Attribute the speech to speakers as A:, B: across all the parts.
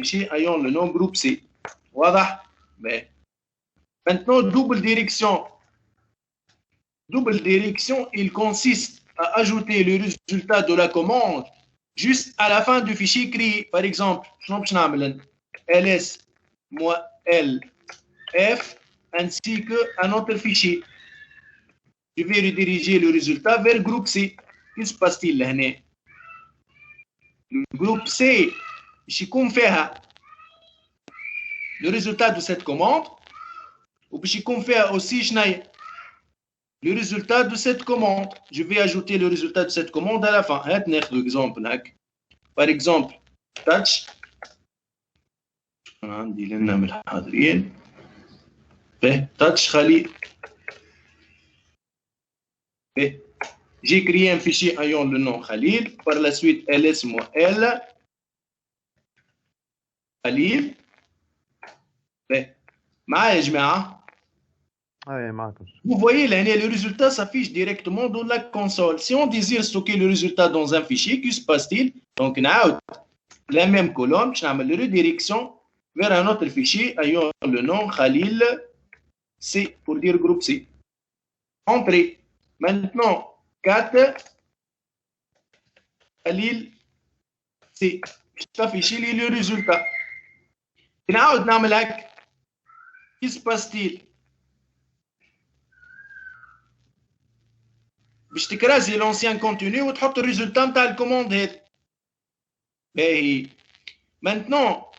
A: fichier ayant le nom groupe C. Voilà. Mais maintenant, double direction. Double direction, il consiste à ajouter le résultat de la commande juste à la fin du fichier créé. Par exemple, ls lf ainsi qu'un autre fichier. Je vais rediriger le résultat vers le groupe C. Que se passe-t-il là? Le groupe C, je confère le résultat de cette commande. Ou je confère aussi le résultat de cette commande. Je vais ajouter le résultat de cette commande à la fin. Par exemple, touch. Touch Khalil. J'ai créé un fichier ayant le nom Khalil. Par la suite, ls-l. Khalil. Vous voyez, le résultat s'affiche directement dans la console. Si on désire stocker le résultat dans un fichier, que se passe-t-il? Donc, la même colonne, je vais la redirection vers un autre fichier ayant le nom Khalil C pour dire groupe C. Entrée. Maintenant, 4 Khalil C. Je t'affiche le résultat. Que se passe-t-il? باش تكرازي l'ancien contenu وتحط le résultat نتاع الكوموند هذه. باهي. Maintenant,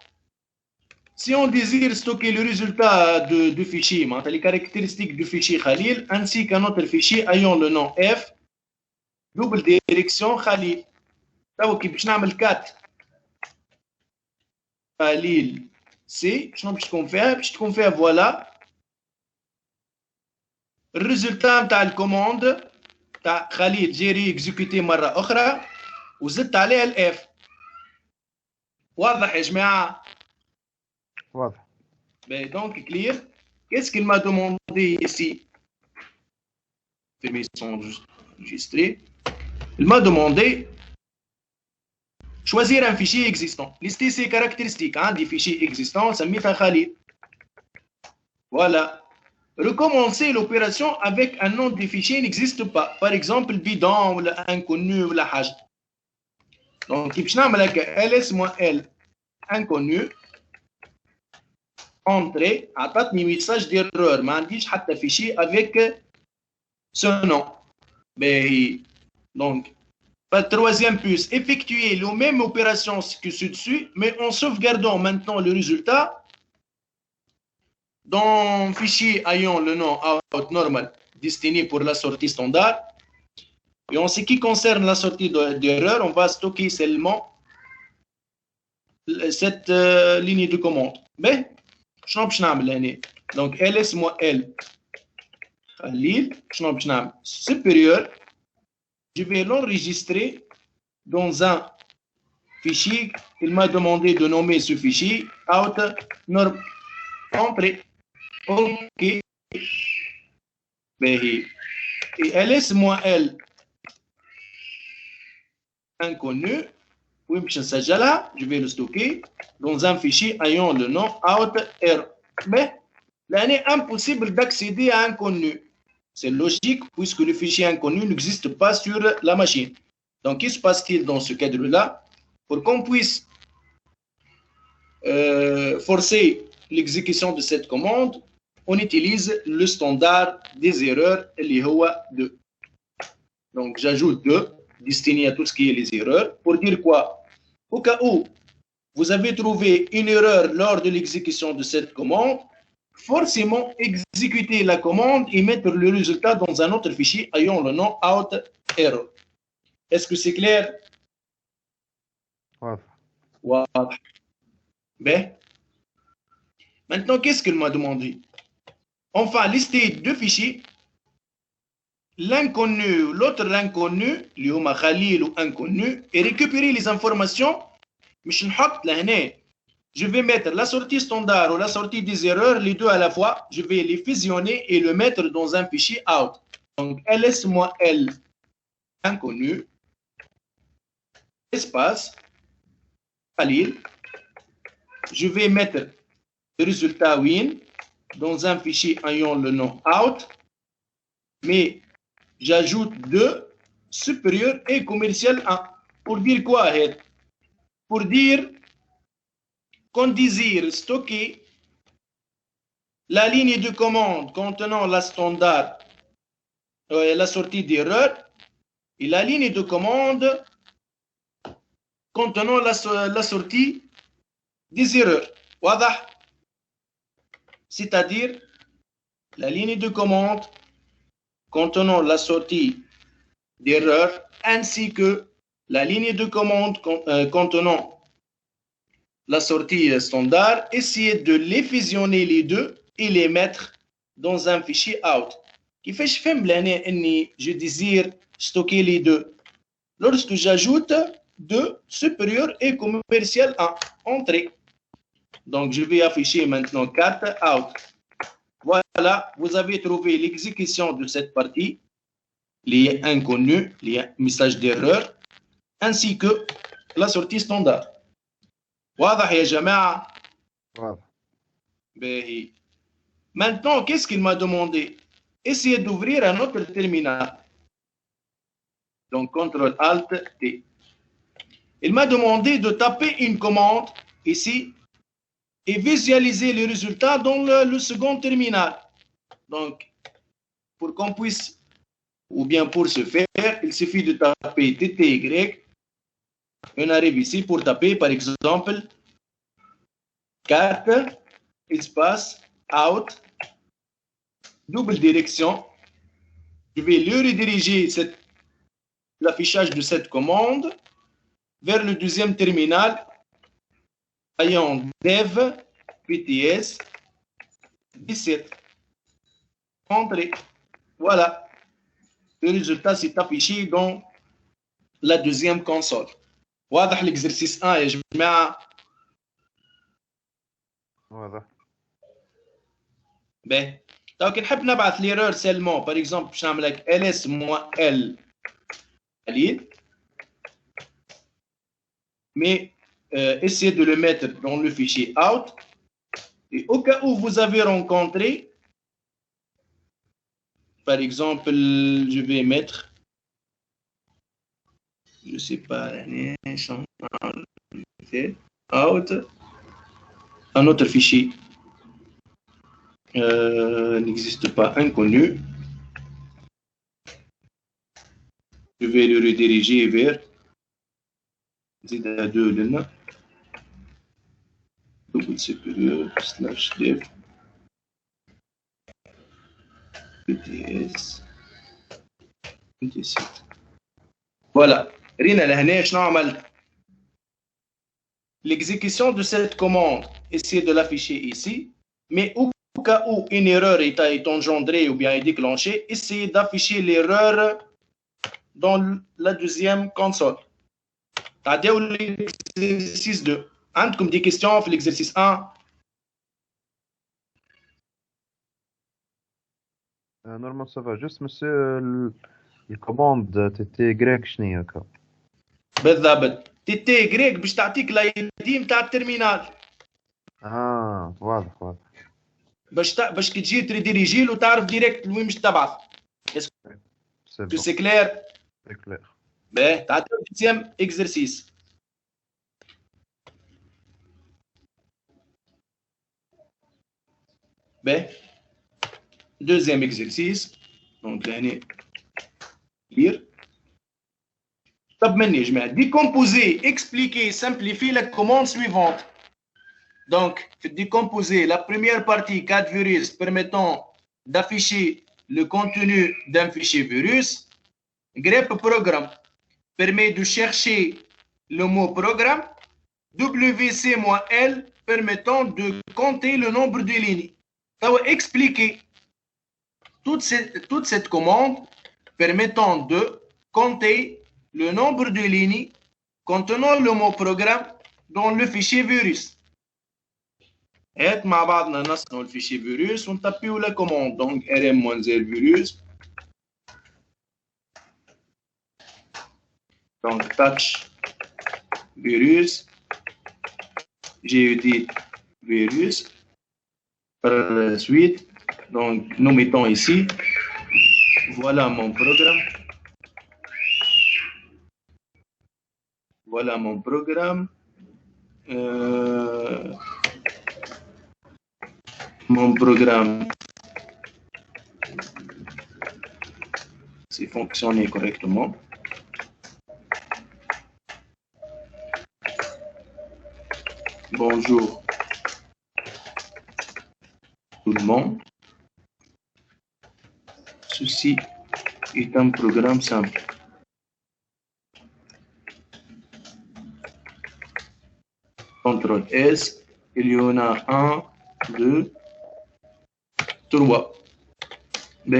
A: si on désire stocker le résultat du fichier, les caractéristiques du fichier Khalil, ainsi qu'un autre fichier ayant le nom F, double direction Khalil. Donc, باش نعمل 4 Khalil C. شنو باش تكون فيها؟ باش تكون فيها voilà الريزلتا نتاع الكوموند تاع خليل جيري اكزيكوتي مره اخرى وزدت عليها الاف. واضح يا جماعه؟
B: واضح.
A: Donc clair. Qu'est-ce qu'il m'a demandé ici? Permission enregistrée. Il m'a demandé choisir un fichier existant. Lister ses caractéristiques des fichiers existants. Ça met Khalil. Voilà. Recommencer l'opération avec un nom de fichier n'existe pas. Par exemple, bidon ou inconnu ou la hash. Donc, je vais ls-l inconnu. Entrée. عطاتني message d'erreur. ما عنديش حتى fichier avec ce nom. Donc, troisième puce. Effectuer la même opération que ci-dessus, mais en sauvegardant maintenant le résultat dans un fichier ayant le nom out normal destiné pour la sortie standard. Et en ce qui concerne la sortie d'erreur, on va stocker seulement cette ligne de commande. Mais, donc ls-l Khalil, supérieur, je vais l'enregistrer dans un fichier. Il m'a demandé de nommer ce fichier out normal. Entrée. OK. Et ls-l inconnu. Oui, je vais le stocker dans un fichier ayant le nom out.r. Mais là, il est impossible d'accéder à inconnu. C'est logique puisque le fichier inconnu n'existe pas sur la machine. Donc, qu'est-ce qui se passe-t-il dans ce cadre-là? Pour qu'on puisse forcer l'exécution de cette commande, on utilise le standard des erreurs, l'IHOA 2. Donc, j'ajoute 2, destiné à tout ce qui est les erreurs. Pour dire quoi? Au cas où vous avez trouvé une erreur lors de l'exécution de cette commande, forcément exécuter la commande et mettre le résultat dans un autre fichier ayant le nom out.error. Est-ce que c'est clair?
B: Ouais.
A: Ben. Maintenant, qu'est-ce qu'il m'a demandé? Enfin, lister deux fichiers. L'inconnu, l'autre l'inconnu, l'Yoma Khalil ou inconnu, et récupérer les informations. Je vais mettre la sortie standard ou la sortie des erreurs, les deux à la fois. Je vais les fusionner et le mettre dans un fichier out. Donc, ls-l inconnu, espace, Khalil, je vais mettre le résultat win dans un fichier ayant le nom out, mais j'ajoute 2 supérieur et commercial 1. Pour dire quoi? Pour dire qu'on désire stocker la ligne de commande contenant la standard, la sortie d'erreur, et la ligne de commande contenant la sortie des erreurs. واضح? C'est-à-dire la ligne de commande contenant la sortie d'erreur ainsi que la ligne de commande contenant la sortie standard, essayer de les fusionner les deux et les mettre dans un fichier out. كيفاش فهم لهنا اني je désire stocker les deux? Lorsque j'ajoute 2 supérieur et commercial 1 entrée. Donc je vais afficher maintenant 4 out. Voilà, vous avez trouvé l'exécution de cette partie, les inconnus, les messages d'erreur, ainsi que la sortie standard. واضح يا جماعة؟
B: واضح.
A: باهي. Maintenant, qu'est-ce qu'il m'a demandé? Essayez d'ouvrir un autre terminal. Donc, CTRL-ALT-T. Il m'a demandé de taper une commande ici et visualiser les résultats dans le second terminal. Donc, pour qu'on puisse, ou bien pour ce faire, il suffit de taper TTY. On arrive ici pour taper, par exemple, 4, espace, out, double direction. Je vais le rediriger l'affichage de cette commande vers le deuxième terminal ayant dev pts 17. Entrée. Voilà. Le résultat s'est affiché dans la deuxième console. واضح l'exercice 1 يا جماعة؟
B: واضح.
A: باهي. Donc, نحب نبعث l'erreur seulement. Par exemple, باش نعمل لك ls-l قليل. Mais essayez de le mettre dans le fichier out. Et au cas où vous avez rencontré, par exemple, je vais mettre, je sais pas, out, un autre fichier n'existe pas, inconnu. Je vais le rediriger vers Z2 لنا double supérieur slash dev pts 27. Voilà. رينا لهنا شنو عملت؟ L'exécution de cette commande, essayez de l'afficher ici, mais au cas où une erreur est engendrée ou bien est déclenchée, essayez d'afficher l'erreur dans la deuxième console. تعديو l'exercice 2. عندكم des questions في l'exercice 1?
B: نورمال سافا جوست مسيو الكوموند تي تي غريك شنو هي هكا؟
A: بالضبط. تي تي غريك باش تعطيك الاي دي نتاع الترمينال.
B: واضح واضح.
A: باش كي تجي تريديريجي له تعرف ديريكت لوين باش تبعث. اسكو سي كلير؟
B: سي كلير.
A: باهي. تعطيو دوزيام اكزرسيس. باهي. Deuxième exercice. Donc, là, lire. Décomposer, expliquer, simplifier la commande suivante. Donc, décomposer la première partie 4 virus permettant d'afficher le contenu d'un fichier virus. grep programme permet de chercher le mot programme. WC-L permettant de compter le nombre de lignes. Ça va expliquer toute cette commande permettant de compter le nombre de lignes contenant le mot programme dans le fichier virus. Et مع بعضنا نصنعوا le fichier virus ونطبقوا la commande. Donc rm-l virus. Donc touch virus gedit virus. Par la suite, donc nous mettons ici, voilà mon programme. Voilà mon programme. Mon programme c'est fonctionné correctement. Bonjour tout le monde. Ceci est un programme simple. CTRL S, il y en a 1, 2, 3. B.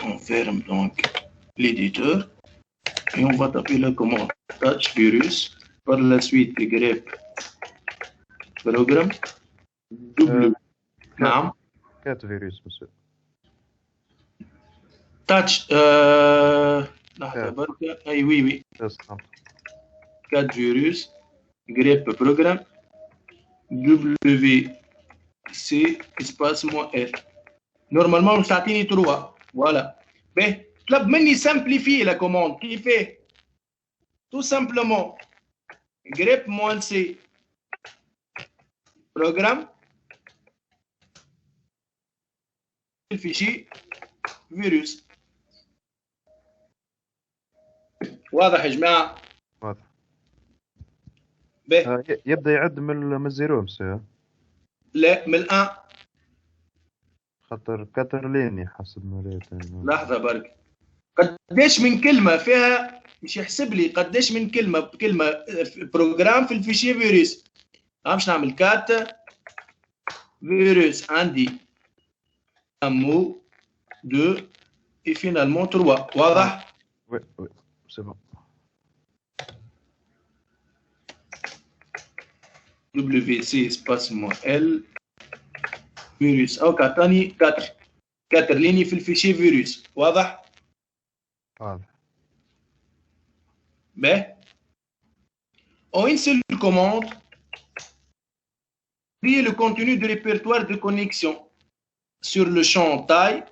A: On ferme donc l'éditeur et on va taper la commande touch virus. Par la suite, grep programme W. نعم.
B: 4 فيروس monsieur.
A: touch لحظة بركة. أي oui. 4 virus. grep programme WC espace moins R. Normalement, مش تعطيني 3. Voilà. Mais طلب مني simplifier la commande. Qui fait tout simplement grep moins C programme le fichier virus. واضح يا جماعة؟
B: واضح.
A: به
B: يبدأ يعد من الزيرو مسيو.
A: لا من الآن.
B: خاطر 4 ليني حسب ما ريت.
A: لحظة برك. قديش من كلمة فيها مش يحسب لي قديش من كلمة بروجرام في الفيشيه فيروس. باش نعمل 4 فيروس عندي un mot 2 et finalement 3. واضح؟
B: Oui, c'est bon.
A: WC espace moins L virus. أو كاتاني 4 ليني في الفيشيه فيروس. واضح؟
B: واضح.
A: Ben, en une seule commande, créer le contenu du répertoire de connexion sur le champ taille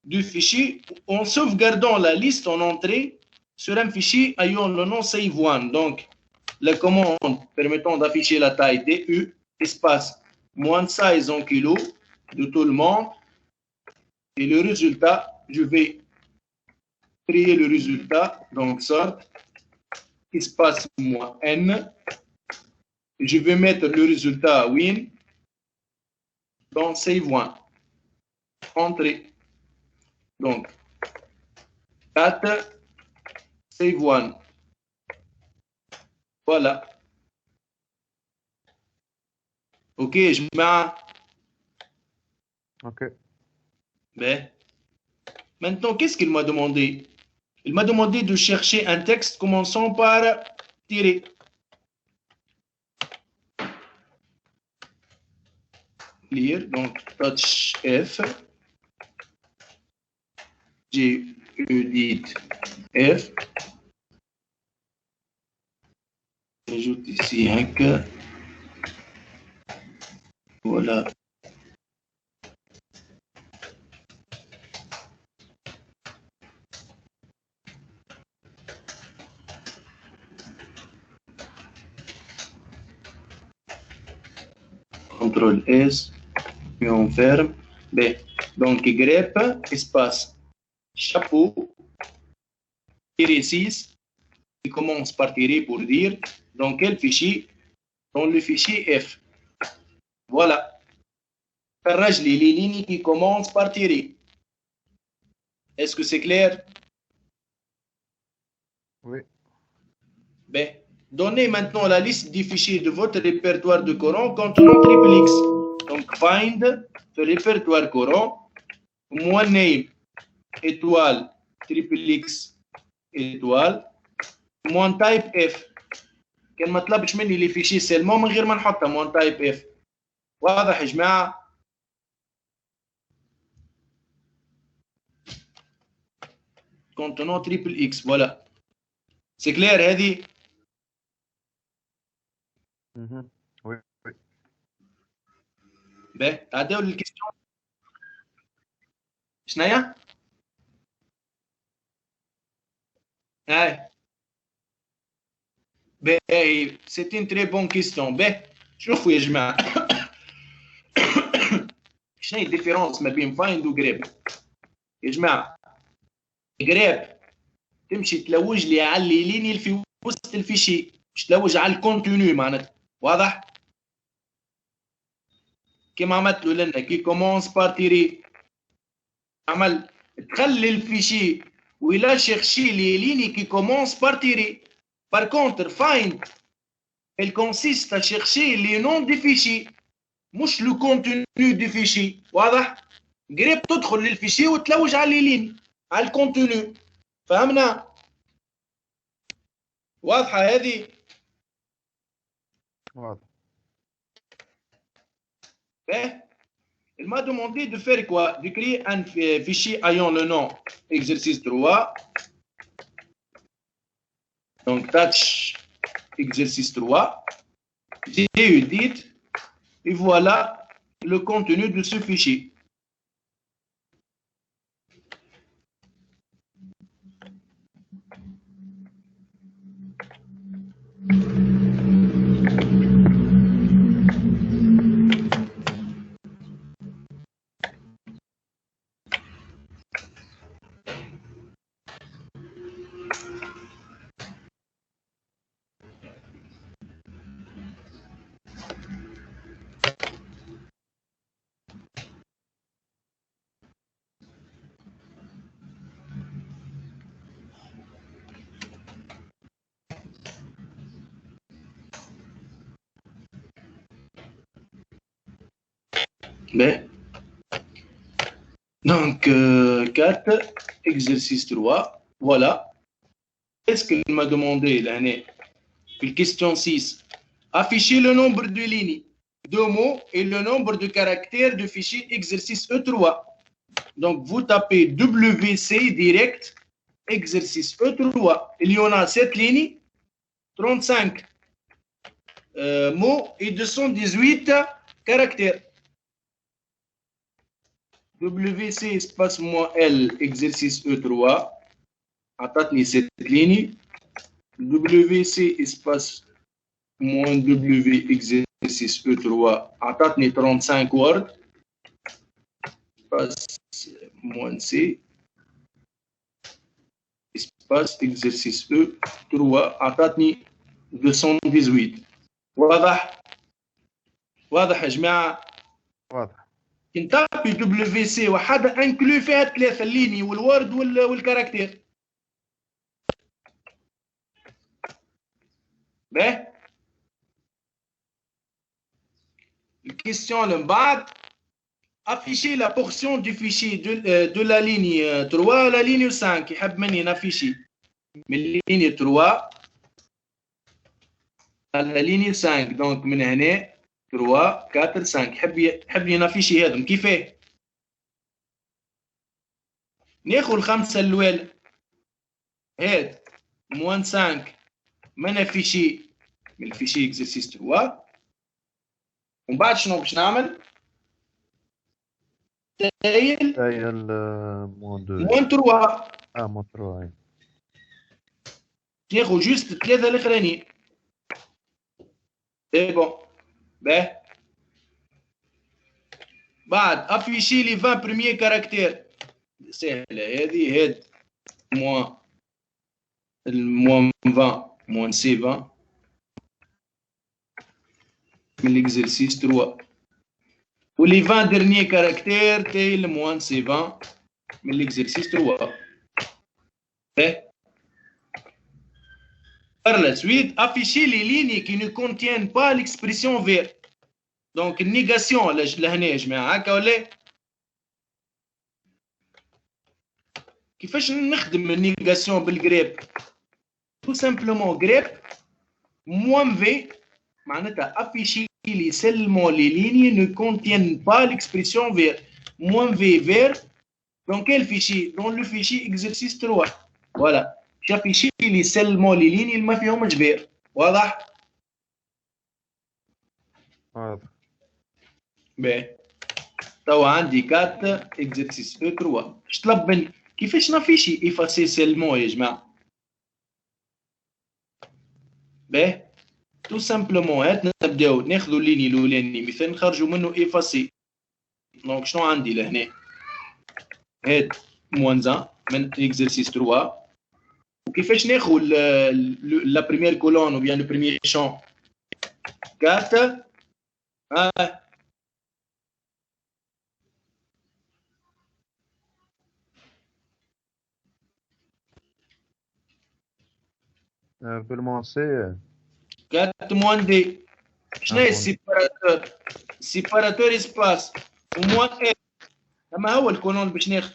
A: du fichier en sauvegardant la liste en entrée sur un fichier ayant le nom save1. Donc, la commande permettant d'afficher la taille DU, espace moins de size en kilos de tout le monde. Et le résultat, je vais créer le résultat, donc sort espace moins N. Je vais mettre le résultat win dans save1. Entrée. Donc, 4, save1. Voilà. OK, je mets.
B: OK.
A: Ben. Maintenant, qu'est-ce qu'il m'a demandé? Il m'a demandé de chercher un texte commençant par tirer. Lire, donc touch F. Gedit F. J'ajoute ici un que. Voilà. CTRL S, puis on ferme. B. Donc, grep, espace, chapeau, tirer 6, qui commence par tirer pour dire dans quel fichier? Dans le fichier F. Voilà. Carrage les lignes qui commencent par tirer. Est-ce que c'est clair?
B: Oui.
A: B. Donnez maintenant la liste des fichiers de votre répertoire de Coran contenant XXX. Donc, find le répertoire Coran, moins name, étoile, XXX, étoile, moins type F. كان ما طلبش مني لي فيشي سيلمون من غير ما نحطها moins type F. واضح يا جماعة؟ contenant XXX, voilà. C'est clair هذه؟
B: Mhm. Oui, oui.
A: باهي تعداو للكيستيون شناهي؟ هاي باهي سيتي ان تري بون كيستيون. باهي شوفوا يا جماعة شنو هي الديفيرونس ما بين فايند وجريب يا جماعة؟ جريب تمشي تلوج لي على اللي في وسط الفيشي، مش تلوج على الكونتينيو معناتها، واضح؟ كيما عملت له لنا كي كومونس بار تيري، عمل تخلي الفيشي ولا شيرشي لي ليني كي كومونس بار تيري. بار كونتر فايند elle consiste à chercher les noms des fichiers مش لو كونتينيو دي فيشي، واضح؟ قريب تدخل للفيشي وتلوج على لي ليني على الكونتينيو، فهمنا؟ واضحة هذه؟
B: واضح.
A: Il m'a demandé de faire quoi? De créer un fichier ayant le nom exercice 3. Donc, tâche exercice 3. J'ai edit et voilà le contenu de ce fichier. Mais, donc, 4, exercice 3, voilà. Qu'est-ce qu'il m'a demandé l'année? Question 6. Afficher le nombre de lignes, de mots et le nombre de caractères du fichier exercice E3. Donc, vous tapez WC direct, exercice E3. Il y en a 7 lignes, 35 mots et 218 caractères. WC espace moins L, exercice E3. Attendez cette ligne. WC espace moins W, exercice E3. Attendez 35 words. Espace moins C. Espace exercice E3. Attendez 218. واضح؟ واضح يا جماعة؟
B: واضح.
A: نتابي دبليو سي وحدة انكلو فيها 3 الليني والورد والكاركتير. باهي الكيستيون اللي من بعد afficher la portion du fichier de la ligne 3 à la ligne 5. يحب مني نافيشي من ligne 3 à la ligne 5. donc من هنا 3 4 5 يحب ينافيشي هذم كيفاه؟ ناخذ الخمسه الاولى هاد موان 5 ما نافيشي من الفيشي اكزرسيس 3. ومن بعد شنو باش نعمل؟ تايل
B: موان 2
A: موان 3.
B: موان 3
A: ناخذ جوست الثلاثه الاخرانيين. سي بون. باهي بعد افيشي لي 20 بريمير كاركتير. سهله هذه. هاد موان الموان 20 موان سي 20 من l'exercice 3. ولي 20 dernier caractères تاعي الموان سي 20 من l'exercice 3. Par la suite, afficher les lignes qui ne contiennent pas l'expression vert. Donc, négation لهنا يا جماعة هكا ولا؟ كيفاش نخدم النيغاسيون بالجريب؟ tout simplement grep moins v معناتها afficher les seulement les lignes ne contiennent pas l'expression vert. moins v vert dans quel fichier? dans le fichier exercice 3. voilà. j'affiche les seulement les lignes اللي ما فيهمش vert. واضح؟
B: واضح.
A: باهي توا عندي 4 اكزرسيس او 3 اش طلب مني كيفاش نافيشي ايفاسي سيلمون يا جماعه. باهي تو سامبلومون هات نبداو ناخذوا الليني الاولاني مثال نخرجوا منه ايفاسي. دونك شنو عندي لهنا هات موان زان من اكزرسيس 3 وكيفاش ناخذ لا بريمير كولون او بيان لو بريمير شون 4
B: بالمون سي
A: 4 موان دي شنو هي
B: موان.
A: السيباراتور؟ سيباراتور اسباس وموان اف اما هو الكولون باش ناخذ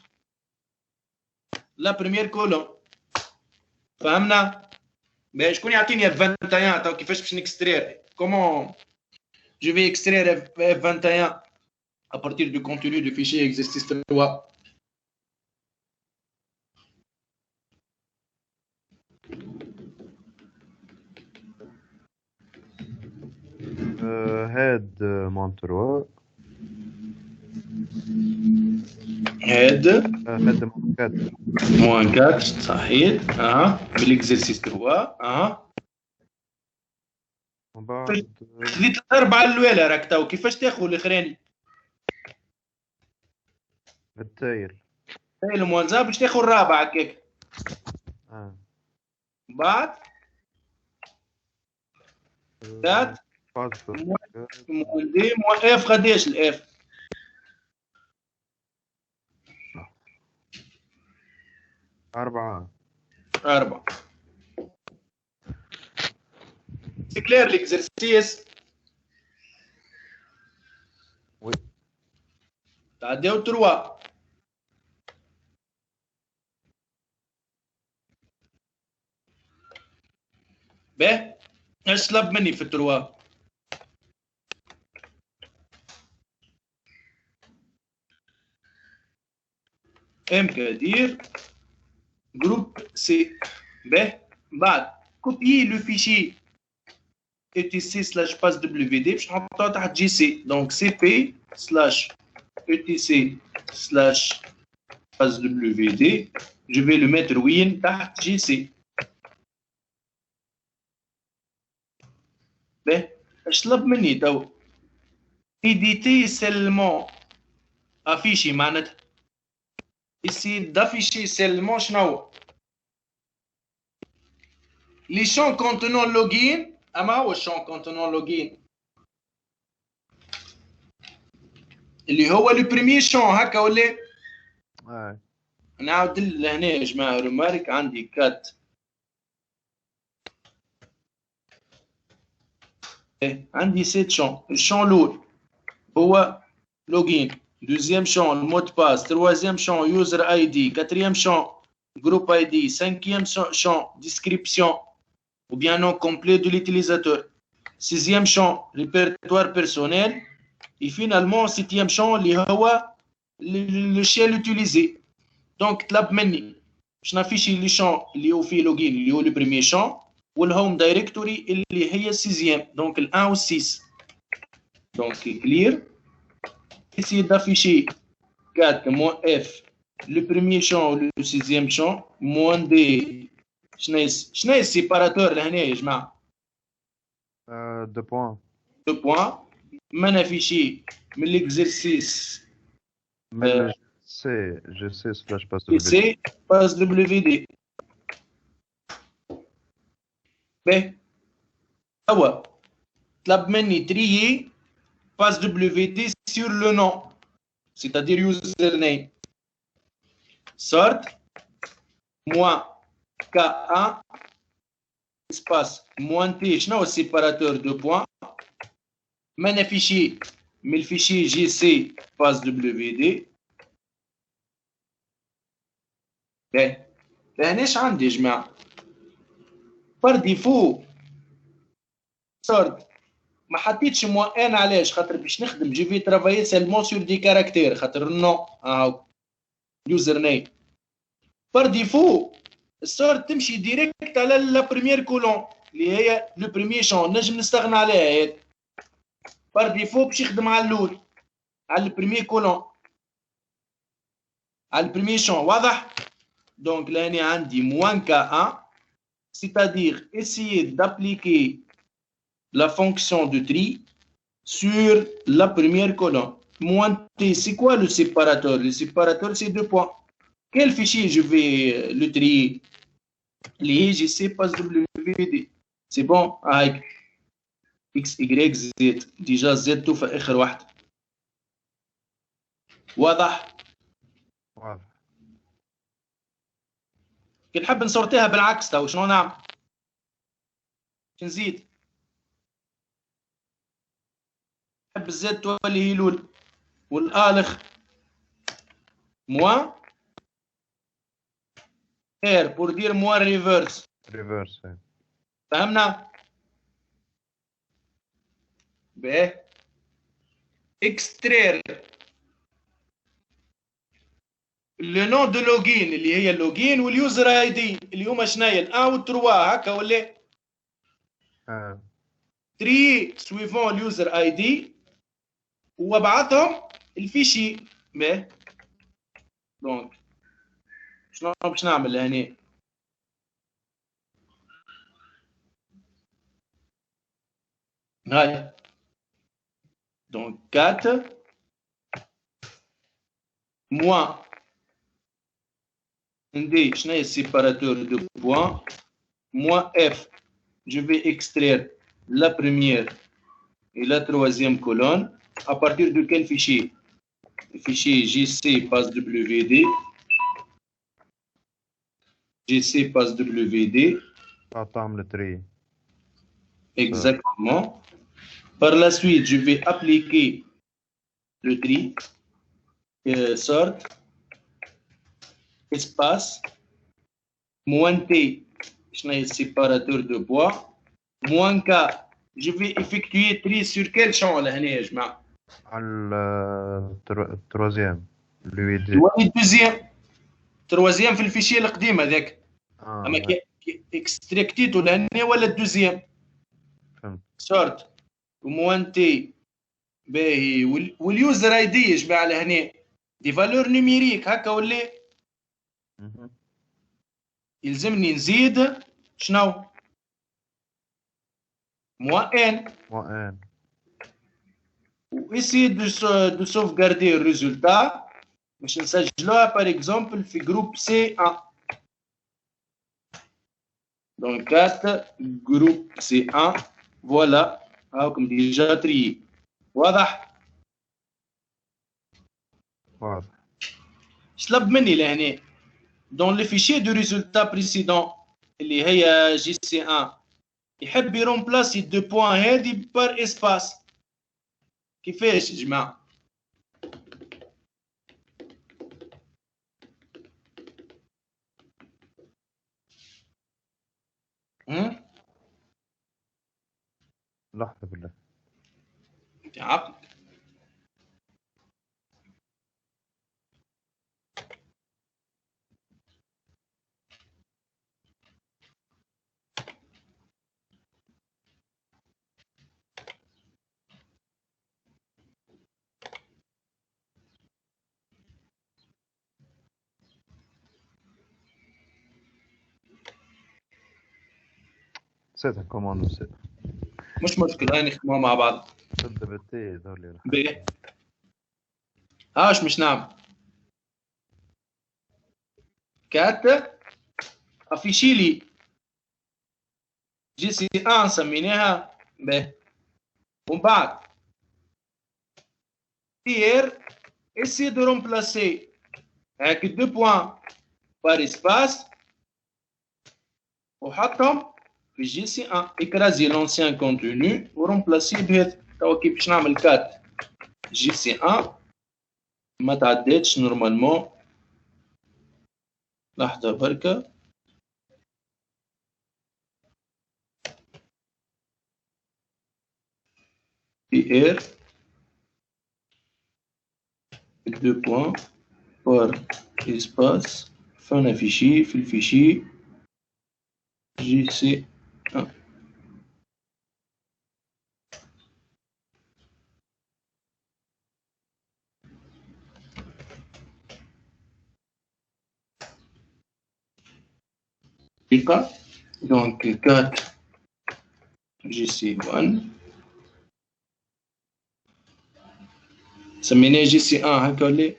A: لا بريمير كولون. فهمنا؟ باهي شكون يعطيني اف 21 تو كيفاش باش نكسترير كومون جو في اكسترير اف 21 à partir du contenu du fichier exercice 3.
B: هاد مون 3
A: هاد
B: هاد مون 4
A: موان 4 صحيح بالاكزرسيس 3
B: ومن بعد
A: خذيت الاربعه الاولى راك تو كيفاش تاخذ الاخراني
B: التايل
A: الموان باش تاخذ الرابعه هكاك بعد ثلاث موان دي موان اف قداش الاف
B: 4
A: C'est clair l'exercice?
B: Oui.
A: T'as 2 ou 3. باهي اش طلب مني في التروا؟ ام كدير جروب سي. باهي بعد كوبيي لو فيشي etc/passe.wd باش نحطوها تحت جي سي. دونك cp/etc/passe.wd je vais le mettre وين تحت جي سي. باهي اش طلب مني تو؟ ايديتي سيلمون افيشي معناتها ici d'afficher seulement شنو les champs contenant login. اما هو الشون contenant login اللي هو لو بريمير شون هكا ولا نعاود لهنا يا جماعه رومارك عندي كات عندي 7 شون. الشون الاول هو login, deuxième champ le mot de passe, troisième champ user ID, quatrième champ groupe ID, cinquième champ description ou bien nom complet de l'utilisateur, sixième champ répertoire personnel et finalement septième champ le shell utilisé. Donc طلب مني باش نافيشي لي شون اللي هو فيه لوجين اللي هو لو بريمير شون والهوم دايركتوري اللي هي السيزيام دونك ال1 و 6. دونك كلير essayer d'afficher 4 moins F, le premier champ ou le sixième champ, moins D. شنو هي السيباراتور لهنا يا جماعه؟
B: 2 بوان
A: 2 بوان ما نافيشي من ليكزرسيس
B: من سي جي سي سلاش باس
A: سي باس دبليو في دي. باهي هو طلب مني تريي passe WD sur le nom, c'est-à-dire username. Sort moins K1 espace moins T, je n'ai aussi séparateur de points. Mon fichier, mais le fichier GC passe WD. Bien, لهناش عندي جماعة par défaut sort ما حطيتش موان ان علاش خاطر باش نخدم جي في ترافايي سيلمون سور دي كاركتير خاطر النو يوزر نيم بار ديفو الصور تمشي ديريكت على لا بريمير كولون اللي هي لو بريمير شون نجم نستغنى عليها هذه بار ديفو باش يخدم على الاول، على البريمي كولون، على البريمي شون. واضح؟ دونك لهنا عندي موان كا 1، c'est-à-dire essayer d'appliquer la fonction de tri sur la première colonne. Moins T, c'est quoi le séparateur? Le séparateur, c'est 2 points. Quel fichier je vais le trier? Les GC passe WD. C'est bon? Avec X, Y, Z. Déjà Z tout في آخر واحدة. واضح؟
B: واضح.
A: كي نحب نصورتها بالعكس تو شنو نعمل؟ نزيد. نحب الزد تولي هي الأولى والآلخ موان ار بور دير موان ريفرس.
B: ريفرس.
A: فهمنا؟ باهي. اكسترير لو نون دو لوجين اللي هي اللوجين واليوزر اي دي اللي هما شناهي الان والتروا هكا ولا؟ تري سويفون اليوزر اي دي وابعثهم الفيشي. باهي. دونك شنو باش نعمل هنا؟ هاي donc 4 moins D, je n'ai séparateur de points, moins F, je vais extraire la première et la troisième colonne. À partir de quel fichier? Le fichier GC passe WD. GC passe WD.
B: Attends le tri.
A: Exactement. Par la suite, je vais appliquer le tri, sort, espace, moins T, je n'ai séparateur de poids, moins K, je vais effectuer tri sur quel champ là, يا جماعة؟
B: على التروازيام.
A: الدوزيام. التروازيام في الفيشيه القديم هذاك. اما كي اكستراكتيتو لهنا ولا الدوزيام.
B: فهمت.
A: سورت وموان تي باهي واليوزر اي دي يا جماعه لهنا دي فالور نيميريك هكا ولا؟ يلزمني نزيد شنو؟ موان ان.
B: موان ان.
A: وإسي دو sauvegarder الريزولتا باش نسجلوها par exemple في جروب C1. Donc 4 جروب C1 فوالا هاكم ديجا تري. واضح؟
B: واضح.
A: طلب مني لهنا دون لي فيشي دو ريزولتا بريسيدون اللي هي جي سي 1 يحب يرومبلاسي دو بوان هادي بار اسباس. كيفاش يا جماعه؟
B: لحظه بالله.
A: في عقل.
B: نسيتها كوماند نسيتها.
A: مش مشكلة، هاي نخدموها مع بعض.
B: تبدا بالتي ذولي.
A: باهي. هاش مش نعمل 4 افيشي لي جي سي 1 سميناها. باهي. ومن بعد تير اسي دو رومبلاسي هاك 2 بوان بار اسباس وحطهم في جي سي 1. اكرازي لونسيان كونتوني ورمبلاسي بهذا. توا كي باش نعمل 4 جي سي 1 ما تعداتش نورمالمون. لحظة بركة. في ار 2 بوان بار اسباس فانا فيشي في الفيشي جي سي 1. Donc 4 GC1 سميناه GC1 هكا ولا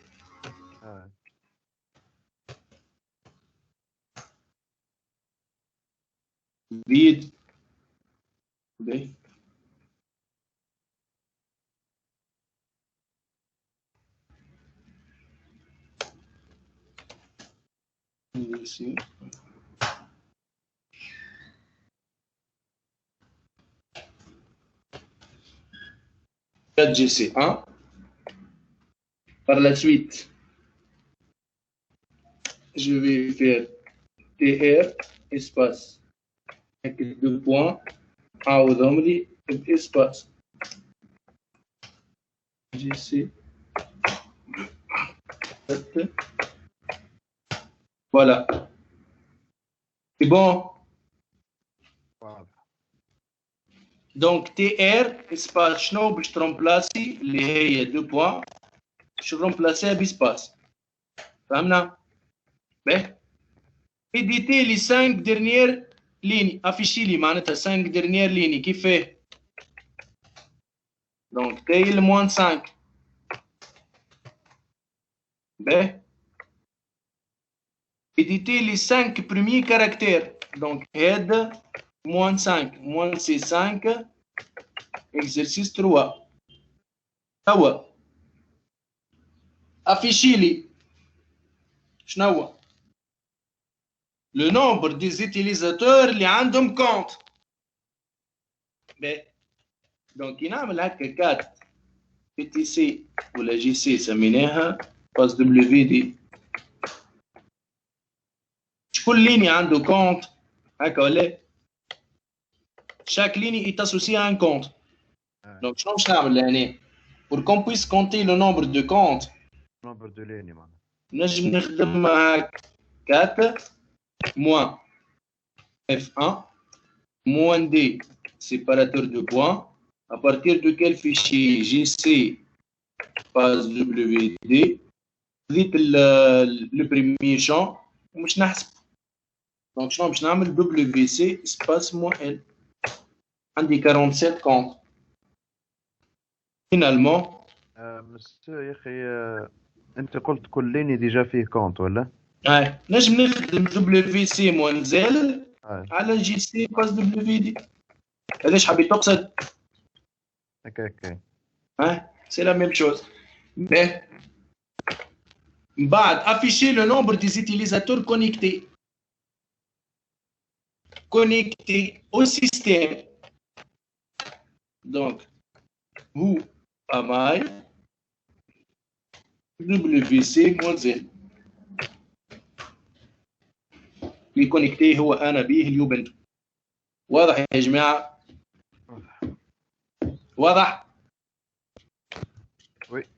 A: فيد باهي GC 4 GC1. Par la suite, je vais faire TR espace avec 2 points A au d'ombre espace GC. Voilà. C'est bon. Donc TR espace شنو باش ترمبلاسي اللي هي 2 points باش نرمبلاسيها باسباس فهمنا؟ باهي ايديتي لي 5 ديرنيير ليني افيشي لي معناتها 5 ديرنيير ليني كيفاه؟ دونك تايل موان 5 باهي ايديتي لي 5 بروميي كاركتير دونك هاد موان 5 موان سي 5 exercice 3 توا افيشي لي شنو هو le nombre des utilisateurs اللي عندهم كونت باهي دونك كي نعمل هكا 4 بي تي سي ولا جي سي سميناها باس دبليو في دي شكون ليني عنده كونت هكا ولا chaque ligne est associée à un compte donc شنو باش نعمل هنا pour qu'on puisse compter le nombre de comptes
B: nombre de lignes معناها
A: نجم نخدم هكا 4 moins F1 moins D séparateur de points à partir de quel fichier GC passe WD خذيت le premier champ ومش نحسب donc شنو باش نعمل WC espace moins L عندي 47 comptes finalement
B: مسيو يا اخي انت قلت كل ليني ديجا فيه كونت ولا؟
A: نجم نخدم WC moins L على GC باس WD هذاش حبيت تقصد؟
B: اوكي
A: c'est la même chose mais بعد afficher le nombre des utilisateurs connectés au système donc où am I WC moins L اللي كونكتي هو انا به اليوبنتو واضح يا جماعه واضح
B: وي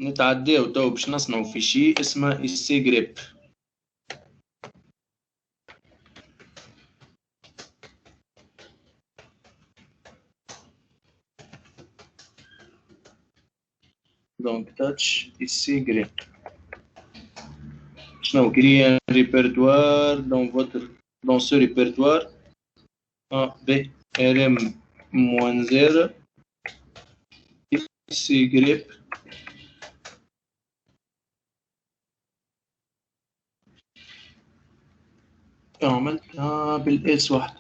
A: نتعداو تو باش نصنعوا في شيء اسمه السي جريب donc touch ici grep شنو créer un répertoire dans ce répertoire A B RM moins 0 ici grep عملتها بالاس واحد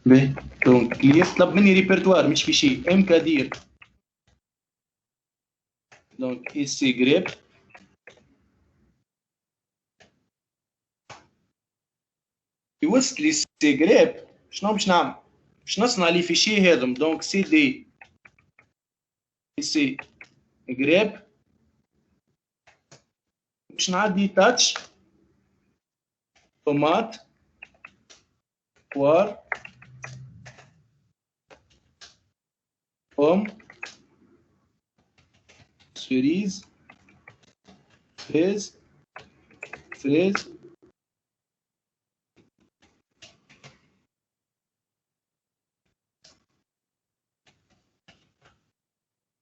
A: باهي دونك اللي يطلب مني ريبرتوار مش في شيء ام كدير دونك ici grep في وسط لي سي جريب شنو باش نعمل؟ باش نصنع لي فيشي هذم دونك سي دي سي جريب باش نعدي تاتش تومات بوار بوم سيريز فريز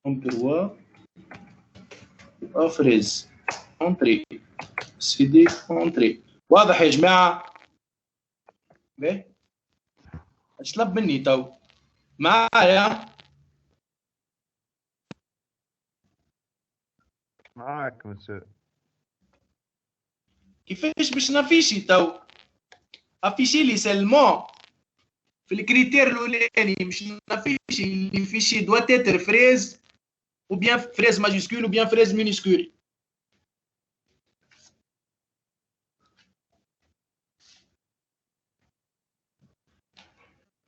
A: pomme 3 فريز اونتري سيدي اونتري. واضح يا جماعه؟ باهي اش طلب مني تو معايا؟
B: معاك مسيو.
A: كيفاش باش نافيشي تو؟ افيشي لي سلمون في الكريتير الاولاني، مش نافيشي لي فيشي دوا تيتر فريز ou bien fraise majuscule ou bien fraise minuscule.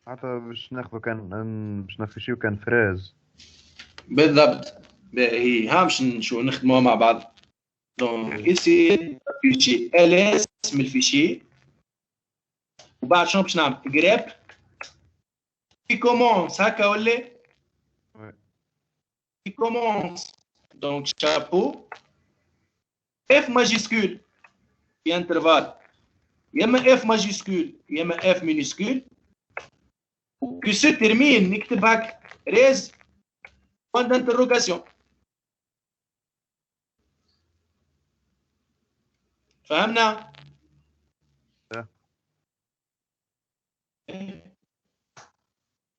B: حتى باش ناخذو باش نفيشيو كان فراز.
A: بالضبط. هي ها باش نشوف نخدموها مع بعض. دونك اسي فيشي ls اسم الفيشي، وبعد شنو باش نعمل؟ جراب كي كومونس هكا ولا كي كومونس. دونك شابو اف ماجيسكول في انترفال، يا اما اف ماجيسكول يا اما اف مينيسكول، كي سو ترمين نكتب هكا ريز بوان دانتروغاسيون. فهمنا؟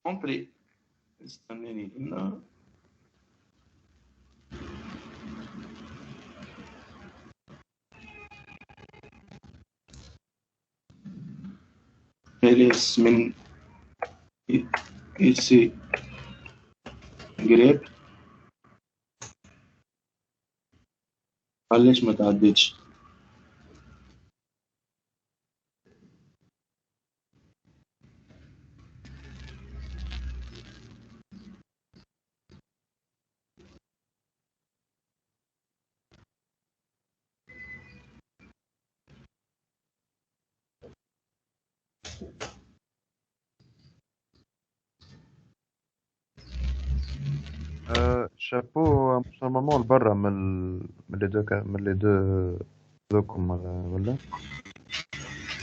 A: انتري. استناني هنا. ls من اسي جراب. علاش ما تعديتش؟
B: شابو مش نورمالمون برا من لي دو من لي دو دوكم ولا؟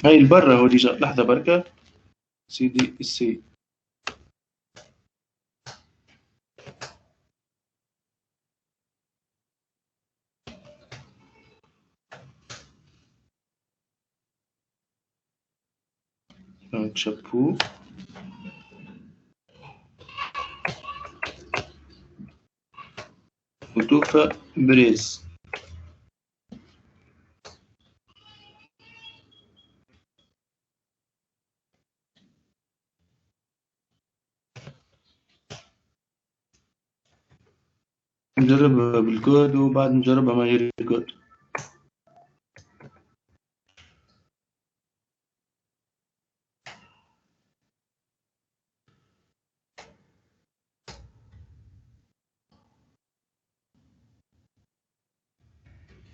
A: هاي البرة هو ديجا. لحظة بركة سيدي السي. شابو وتوفى بريز. نجربها بالكود وبعد نجربها من غير الكود.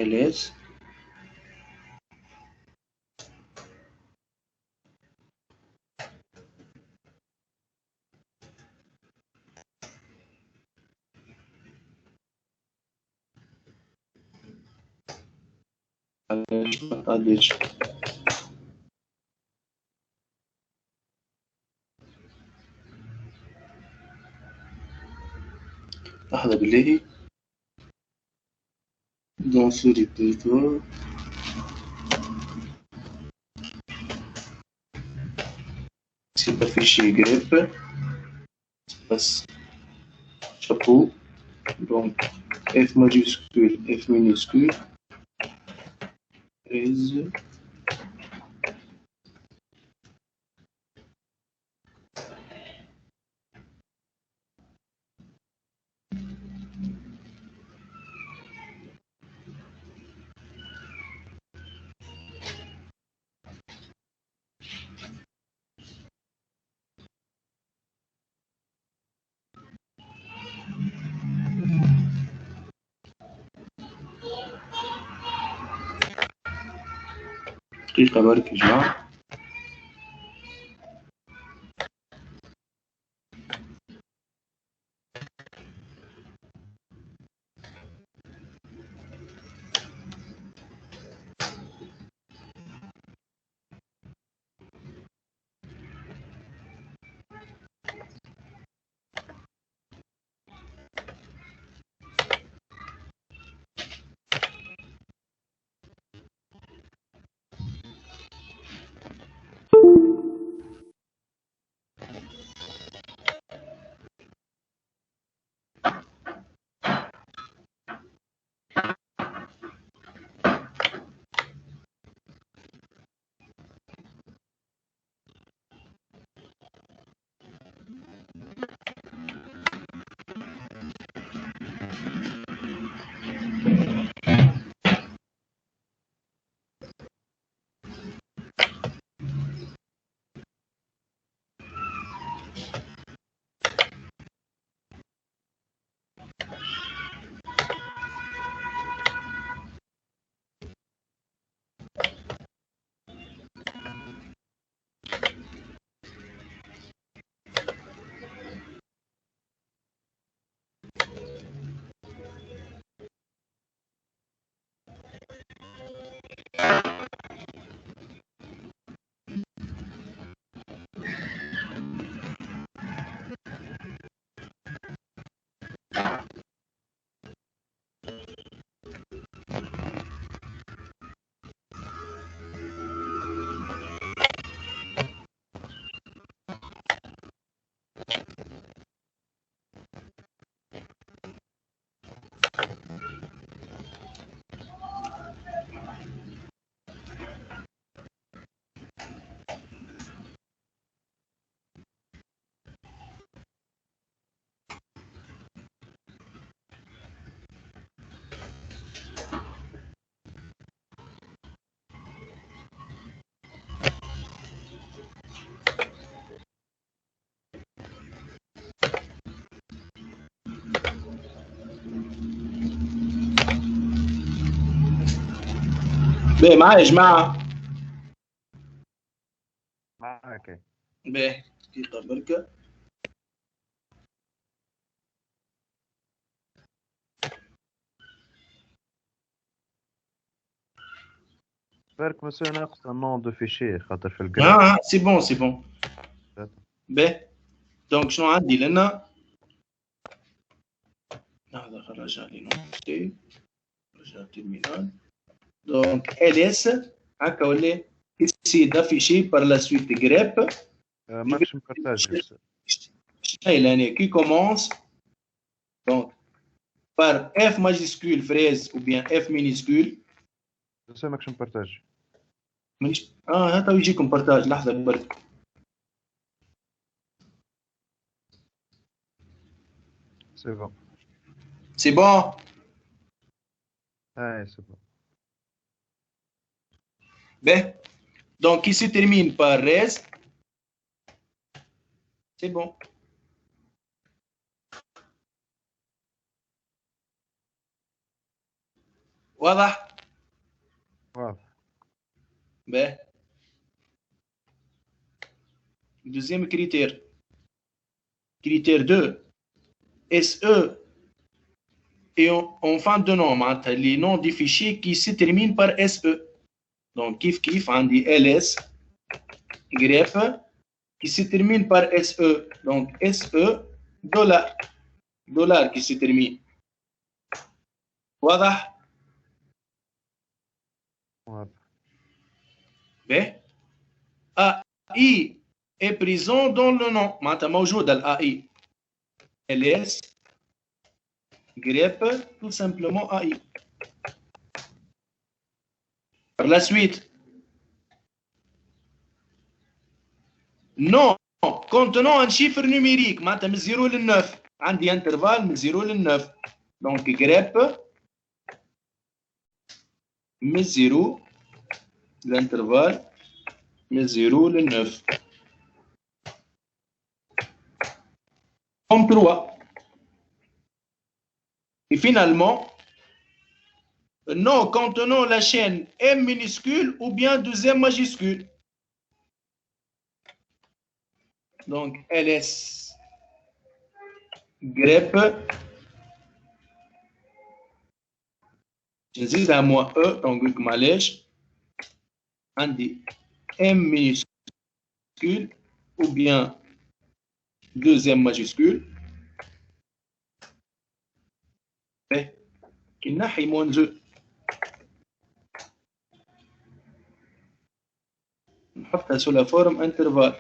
A: ls علاش ما تعديش؟ لحظة بالله. dans ce repertoire c'est pas fichier grep بس chapeau. donc F majuscule F minuscule 13. دقيقة برك يا جماعة. باهي معايا يا جماعة؟
B: معاك.
A: باهي دقيقة بركة.
B: برك مسيو ناقص النون دو فيشي خاطر في الجراف.
A: سي بون سي بون. باهي دونك شنو عندي لنا؟ هذا خرج لي نوتي رجع تيرمينال. Donc ls هكا ولا essayer d'afficher par la suite grep.
B: ماكش مبارتاجي.
A: شنو هنا qui commence donc par f majuscule fraise ou bien f minuscule.
B: بس ماكش مبارتاجي.
A: مانيش هاتا يجيكم بارتاج لحظة برك.
B: سي بون.
A: سي بون.
B: سي بون.
A: Ben, donc qui se termine par res, c'est bon. واضح؟
B: واضح.
A: Ben, deuxième critère. Critère 2, SE et en fin de nom, les noms des fichiers qui se terminent par SE. Donc, kif, on dit ls, grep, qui se termine par SE. Donc, SE, dollar qui se termine. واضح؟
B: واضح.
A: B. AI est présent dans le nom. معناتها موجود ال AI. ls, grep, tout simplement AI. Par la suite, non contenant un chiffre numérique, معناتها من 0 ل 9. عندي intervalle من 0 ل 9. Donc grep من 0 l'intervalle من 0 ل 9. Comme 3. Et finalement, non contenant la chaîne M minuscule ou bien 2M majuscule. Donc ls grep نزيد à moi E donc معليش عندي M minuscule ou bien 2M majuscule. كي نحي moins 2 نحطها sous la forme intervalle.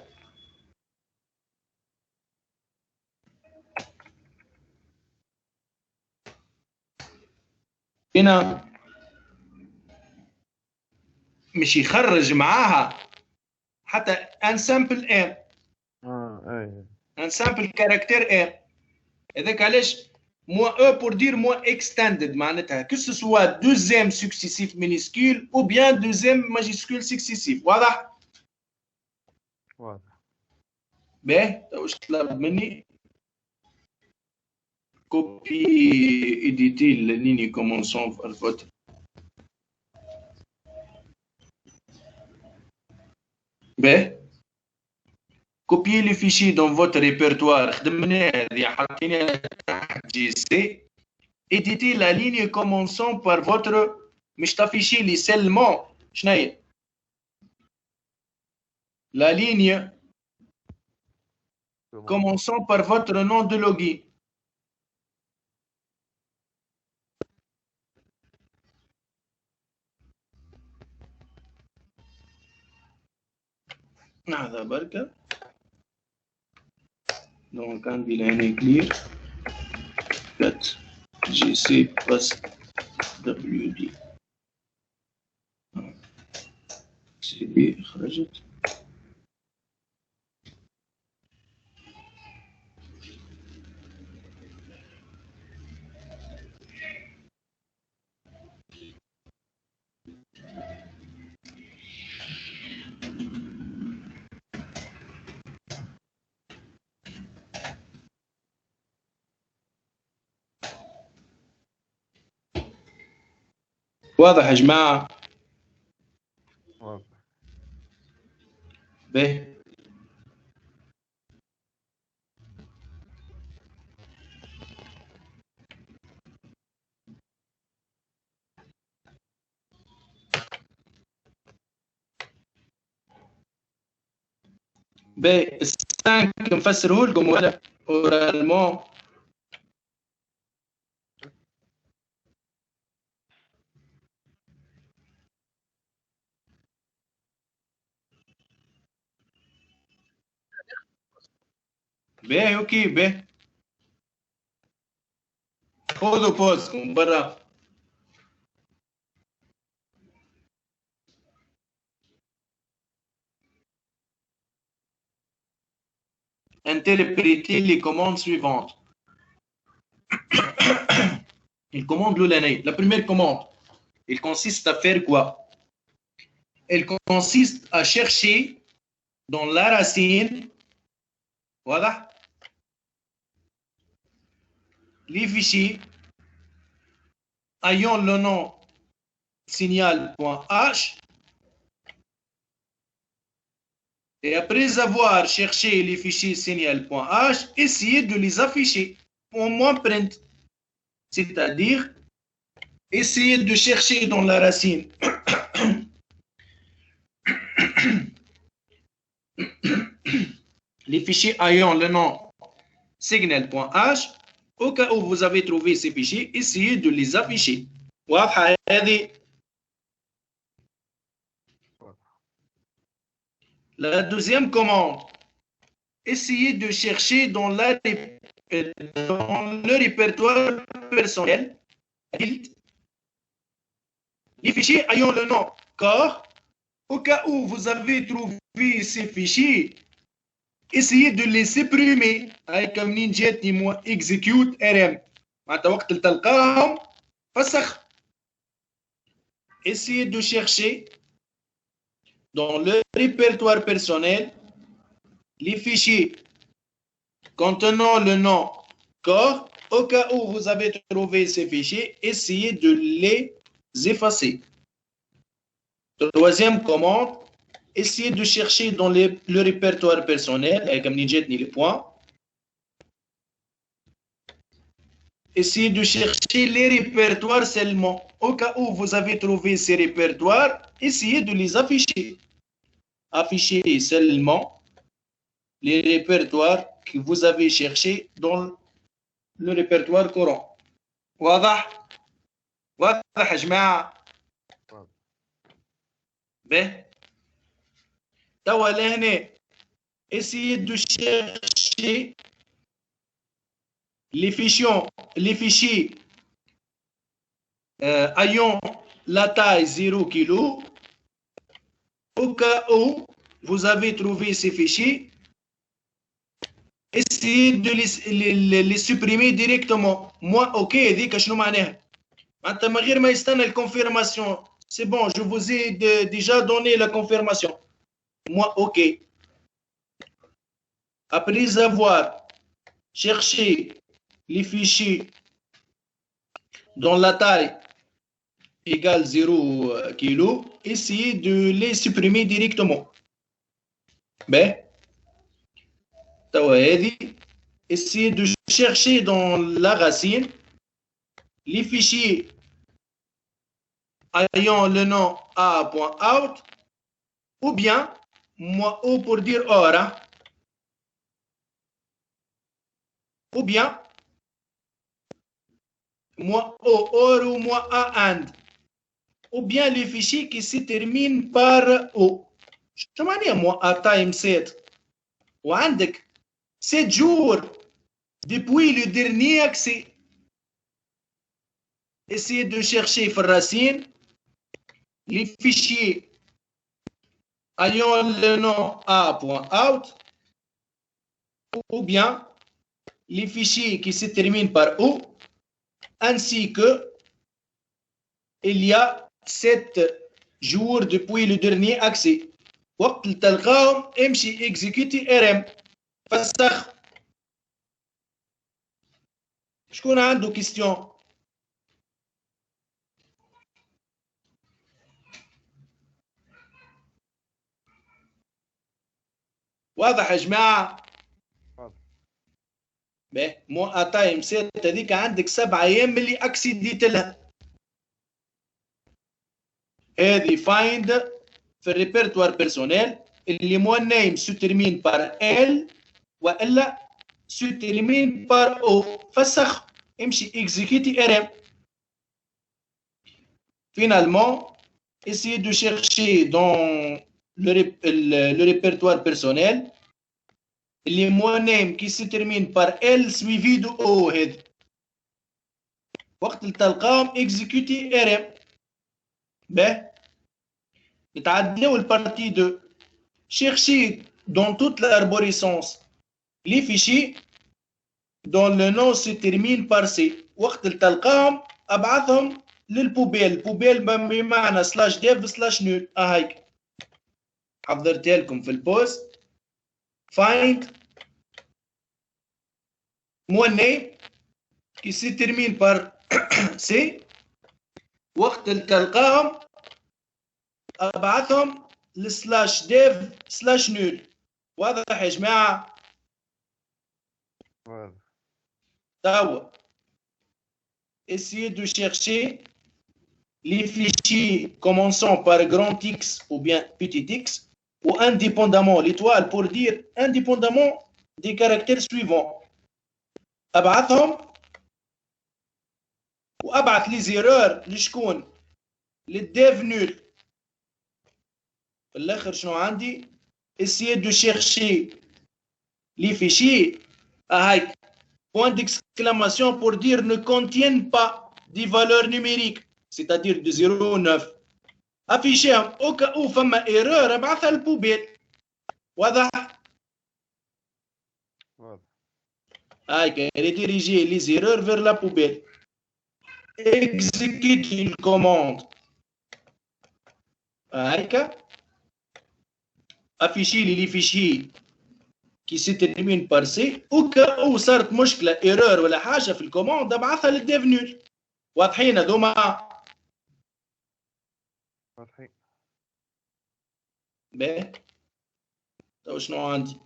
A: هنا مش يخرج معاها حتى ان سامبل ام. ان سامبل كاركتير ام. هذاك علاش moins E pour dire moins extended معناتها que ce soit deuxième successif minuscule ou bien deuxième majuscule successif. واضح؟
B: واضح.
A: باهي واش طلب مني؟ كوبي ايديتي ليني كومونسون par votre. باهي copier les fichiers dans votre répertoire. خدمنا هذه حطينا تحت جي سي. Éditez la ligne commençant par votre مش تافيشي لي seulement شنو هي؟ La ligne commençant par votre nom de login. هذا بركة. Donc un bilan est clear. 4 GC passe WD. CD خرجت. واضح يا جماعة؟
B: واضح.
A: باهي. باهي السانك نفسره لكم ولا اورالمون؟ باهي اوكي باهي. خذوا بوزكم برا. Interprétez les commandes suivantes. Une commande l'année. La première commande, elle consiste à faire quoi? Elle consiste à chercher dans la racine, voilà, les fichiers ayant le nom signal.h. Et après avoir cherché les fichiers signal.h, essayez de les afficher au moins print. C'est-à-dire, essayez de chercher dans la racine les fichiers ayant le nom signal.h. Au cas où vous avez trouvé ces fichiers, essayez de les afficher. La deuxième commande, essayez de chercher dans le répertoire personnel les fichiers ayant le nom corps. Au cas où vous avez trouvé ces fichiers, essayez de les supprimer. هيك منين جاتني execute rm معناتها وقت اللي تلقاهم فسخ. Essayez de chercher dans le répertoire personnel les fichiers contenant le nom corps. Au cas où vous avez trouvé ces fichiers, essayez de les effacer. Troisième commande, essayez de chercher dans le répertoire personnel, comme les points. Essayez de chercher les répertoires seulement. Au cas où vous avez trouvé ces répertoires, essayez de les afficher. Affichez seulement les répertoires que vous avez cherchés dans le répertoire courant. واضح؟ واضح يا جماعة؟ به توا لهنا essayez de chercher les fichiers ayant la taille 0 kg. Au cas où vous avez trouvé ces fichiers, essayez de les supprimer directement. Moi, ok, هذيك شنو معناها؟ معناتها من غير ما يستنى الكونفيرماسيون. C'est bon, je vous ai déjà donné la confirmation. Moi, ok. Après avoir cherché les fichiers dont la taille égale 0 kg, essayez de les supprimer directement. Ben, essayez de chercher dans la racine les fichiers ayant le nom a.out, ou bien moi O pour dire or, hein, ou bien moi O or ou moi A and, ou bien les fichiers qui se terminent par O. شو معناها moi A time 7 وعندك 7 jours depuis le dernier accès. Essayez de chercher في الرacine les fichiers ayant le nom a.out ou bien les fichiers qui se terminent par O, ainsi que il y a 7 jours depuis le dernier accès. وقت اللي تلقاهم امشي اكزيكيوتي ار ام فسخ. شكون عنده كيستيون؟ واضح يا جماعه؟ باهي مو تايم سيت هذيك عندك 7 ايام اللي اكسيديت لها. هذه فايند في الريبرتوار بيرسونيل اللي مو نيم سو تيرمين بار ال والا سو تيرمين بار او فسخ امشي اكزيكيتي ار ام. Finalement, essayez de chercher dans le répertoire personnel les mots name qui se terminent par L suivi de O هذا. وقت اللي تلقاهم exécuter RM. باهي نتعداو البارتي 2. Cherchez dans toute l'arborescence les fichiers dont le nom se termine par C. وقت اللي تلقاهم ابعثهم للبوبيل. البوبيل بمعنى سلاش ديف سلاش نول. هيك حضرتها لكم في البوست. find mon name qui se termine par C. وقت اللي تلقاهم ابعثهم لسلاش ديف سلاش نول. واضح يا جماعه؟
B: واضح.
A: توا essayez de chercher les fichiers commençant par grand X ou bien petit x ou indépendamment l'étoile pour dire indépendamment des caractères suivants. ابعثهم وابعث لي زيرور لشكون؟ للديف نول. في الاخر شنو عندي؟ essayez de chercher les fichiers هاي point d'exclamation pour dire ne contiennent pas des valeurs numériques, c'est-à-dire de 0 ou 9. afficher au cas où فما erreur ابعثها للبوبيل. واضح؟
B: واضح.
A: هاي rediriger les erreurs vers la poubelle. exécute une commande. هايك afficher les fichiers qui se termine par C au cas où صارت مشكله ايرور ولا حاجه في الكوموند ابعثها للديف نول. واضحين هذوما؟
B: واضحين.
A: باهي تو شنو عندي؟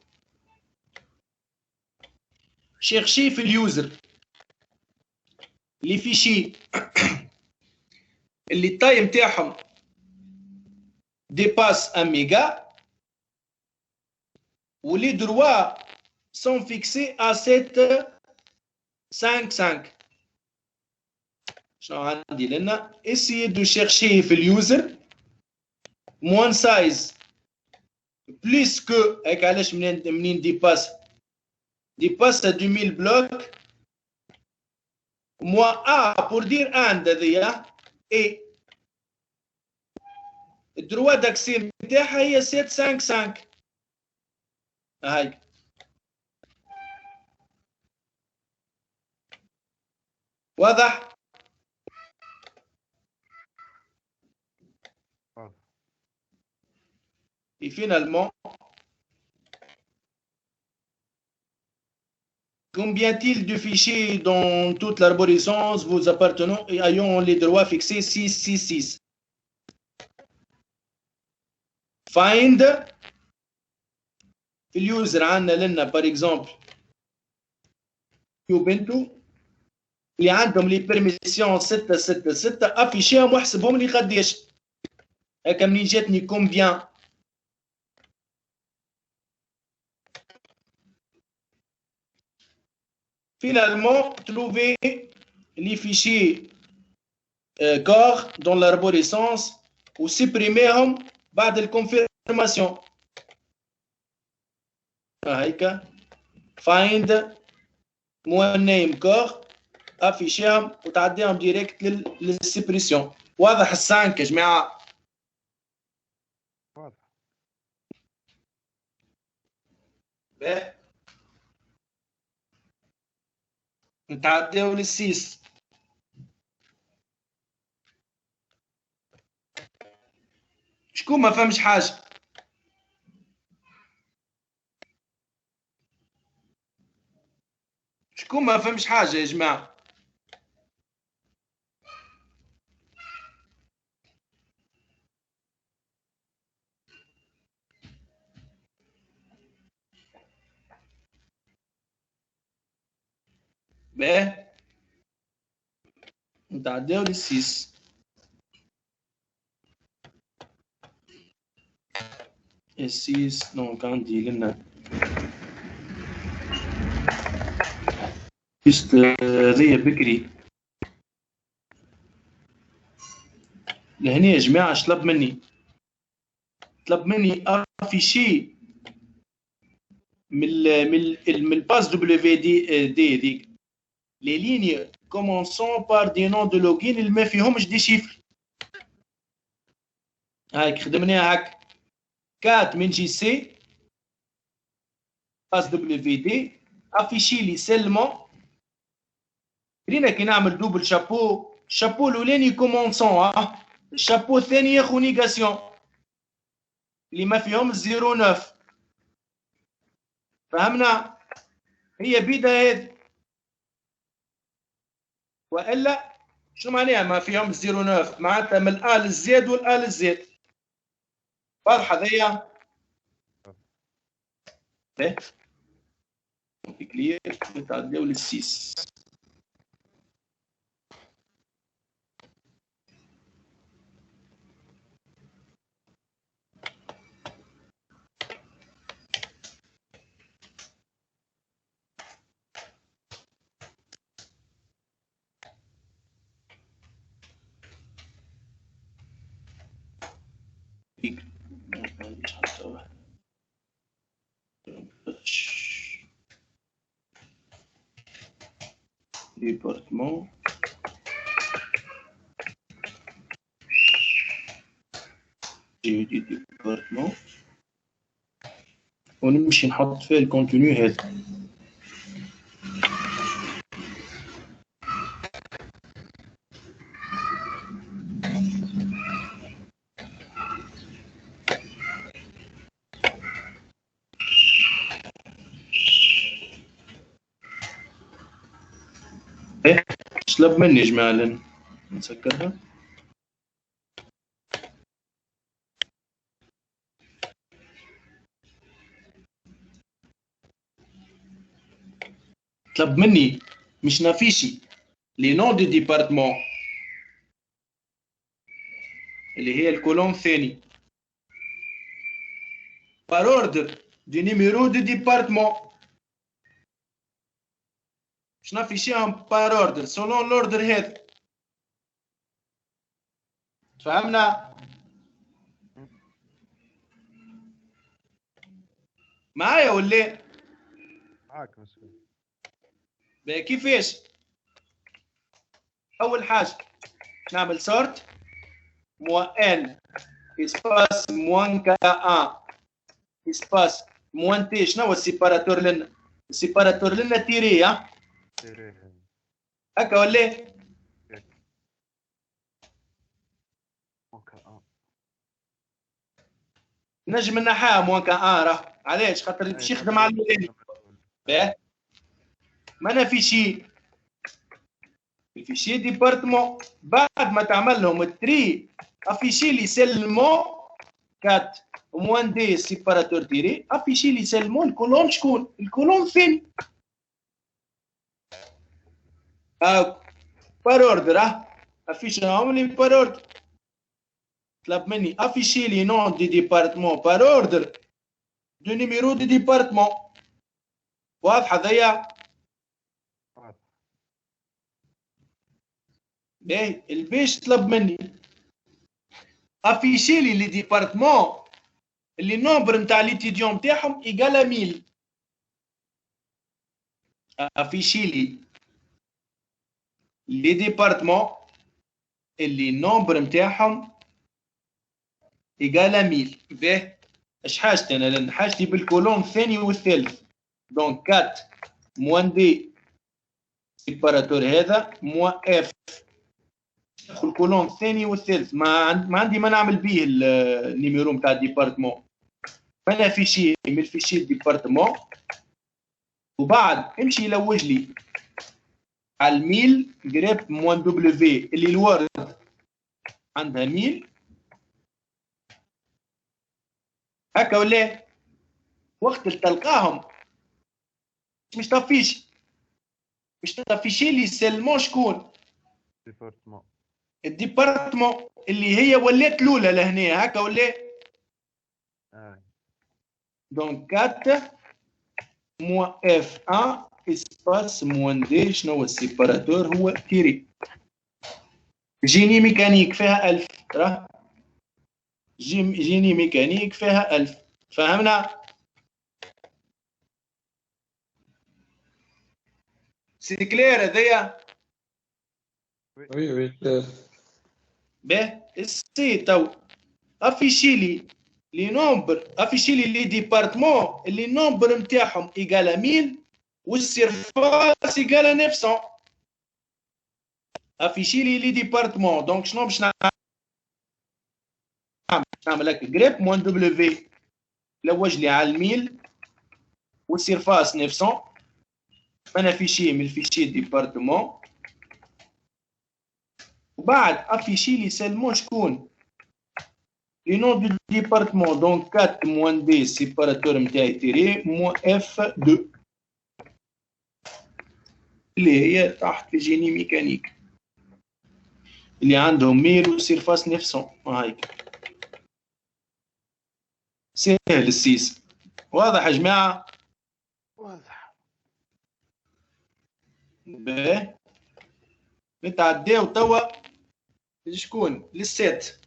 A: شيرشي في اليوزر لي فيشي اللي التايم تاعهم dépasse 1 méga où les droits sont fixés à 7.5.5. شنو عندي لنا؟ essayez de chercher في اليوزر moins size plus que هيك. علاش منين dépasse à 2000 blocs moins A pour dire and هذيا et الدروا داكسي نتاعها هي 7.5.5. هاي واضح؟ Et finalement, combien t-il de fichiers dans toute l'arborescence vous appartenant et ayant les droits fixés 666? Find اليوزر عندنا لنا par exemple Ubuntu اللي عندهم لي بيرميسيون 6 6 6 افيشيهم واحسبهم لي قداش هكا منين جاتني كومبيان. Finalement, trouver les fichiers corps dans l'arborescence ou supprimer بعد الconfirmation. هيك find name corps افيشيهم وتعديهم ديريكت للسبريسيون. واضح السانك يا جماعه؟
B: واضح.
A: نتعداو للسيس. شكون ما فهمش حاجه؟ شكون ما فهمش حاجه يا جماعه؟ باه نتعداو للسيس. السيس دونك عندي لنا جست هذيا بكري لهنا يا جماعه. اش طلب مني؟ طلب مني افيشي من الباس دبليو دي ذيك لي ليني كومونسون بار دي نون دو لوجين اللي ما فيهمش دي شيفر. هاك خدمناها هاك 4 من جي سي باس دبليو دي افيشي لي سيلمون. رينا كي نعمل دوبل شابو، الشابو الاولاني كومونسون الشابو الثاني ياخو نيغاسيون اللي ما فيهم 09. فهمنا؟ هي بيدا هذه والا شنو معناها ما فيهم 09؟ معناتها من الآ للزاد والآ للزاد. واضحه هذيا؟ ايه كلير. نتعداو للسيس. ديبارتمون جي دي ديبارتمون ونمشي نحط فيه الكونتوني هذا. ايه طلب مني يا جماعه لن نسكرها. طلب مني مش نافيشي لي نون دي ديبارتمون اللي هي الكولوم الثاني بار اوردر دي نيميرو دي ديبارتمون. باش نافيشيهم بار اوردر سولون لوردر هذا. فهمنا؟ معايا ولا؟
B: معاك مسؤول.
A: كيفاش؟ اول حاجه نعمل سورت موان اسباس موان كا ان اسباس موان تي. شنو هو السيباراتور لنا؟ السيباراتور لنا تيري هكا ولا؟ نجم نحاها موان كا ان. راه علاش؟ خاطر باش يخدم على الاولاني. ما انا في شيء الفيشي ديبارتمون بعد ما تعمل لهم التري افيشي لي سيلمون 4 موان دي سيباراتور تيري افيشي لي سيلمون الكولون. شكون الكولون؟ الثاني. بار اوردر افيشهم لي بار اوردر. طلب مني افيشي لي نون دي ديبارتمون بار اوردر دو نيميرو دي ديبارتمون. واضحه ذيا؟ باهي البيش طلب مني افيشي لي ديبارتمون اللي النومبر نتاع ليتيديون نتاعهم ايكال 1000. افيشي لي ديبارتمون اللي النومبر نتاعهم ايكال 1000. باهي اش حاجتي انا؟ لان حاجتي بالكولون الثاني والثالث. دونك 4 موان دي سيباراتور هذا موان اف في الكولون الثاني والثالث. ما عندي ما نعمل به النيميرو نتاع الديبارتمون. انا فيشي من الفيشي ديبارتمون وبعد امشي يلوج لي على الميل جريب موان دبليو اللي الورد عندها ميل هكا ولا وقت اللي تلقاهم مش تفيشي لي سلمون شكون الديبارتمون اللي هي ولات الاولى لهنا هكا ولا. دونك 4 موان اف 1 اسباس موان دي شنو هو السيباراتور؟ هو تيري. جيني ميكانيك فيها 1000 راه جيني ميكانيك فيها 1000. فهمنا؟ سي كلير هذيا؟
C: وي وي كلير.
A: باهي السي تو افيشي لي نومبر افيشي لي ديبارتمون اللي النومبر نتاعهم ايكال 1000 والسيرفاس ايكال 900. افيشي لي ديبارتمون. دونك شنو باش نعمل هكا جريب موان دبليو لوج لي على 1000 والسيرفاس 900. انا فيشي من الفيشي ديبارتمون وبعد افيشي لي سلمون شكون لي نون دو ديبارتمون. دونك 4 موان دي سيباراتور نتاعي تيري موان اف 2 اللي هي تحت في جيني ميكانيك اللي عندهم ميل وسيرفاس 900. هايك سهل السيس. واضح يا جماعه؟
B: واضح.
A: باهي نتعداو توا لشكون؟ للسات.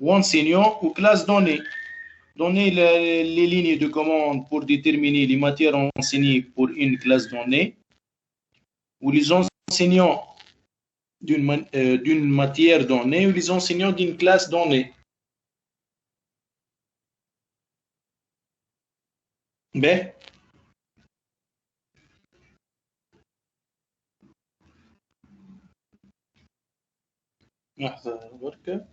A: Enseignant ou classe donnée. Donner les lignes de commande pour déterminer les matières enseignées pour une classe donnée ou les enseignants d'une matière donnée ou les enseignants d'une classe donnée. Ben, لحظة بركة.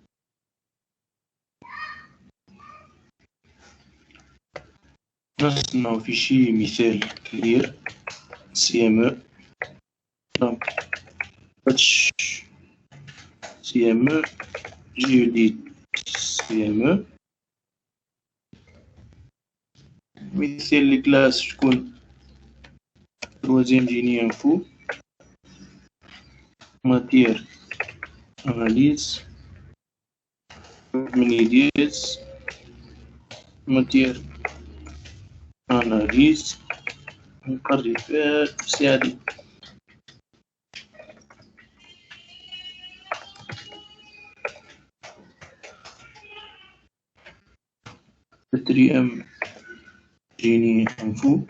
A: نصنع في شي مثال كبير CME donc patch CME géodite CME مثال الكلاس شكون troisième génie info matière analyse médias matière analyse نقري فيها سعدي quatrième génie info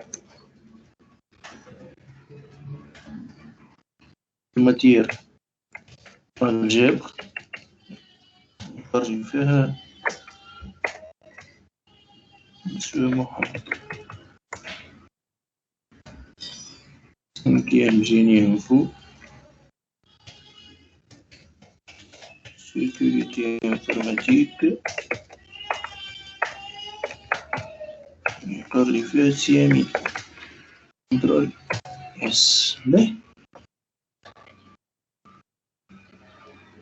A: matière algèbre نقري فيها مسيو محمد. cinquième génie info sécurité informatique نقري فيها CMI contrôle S.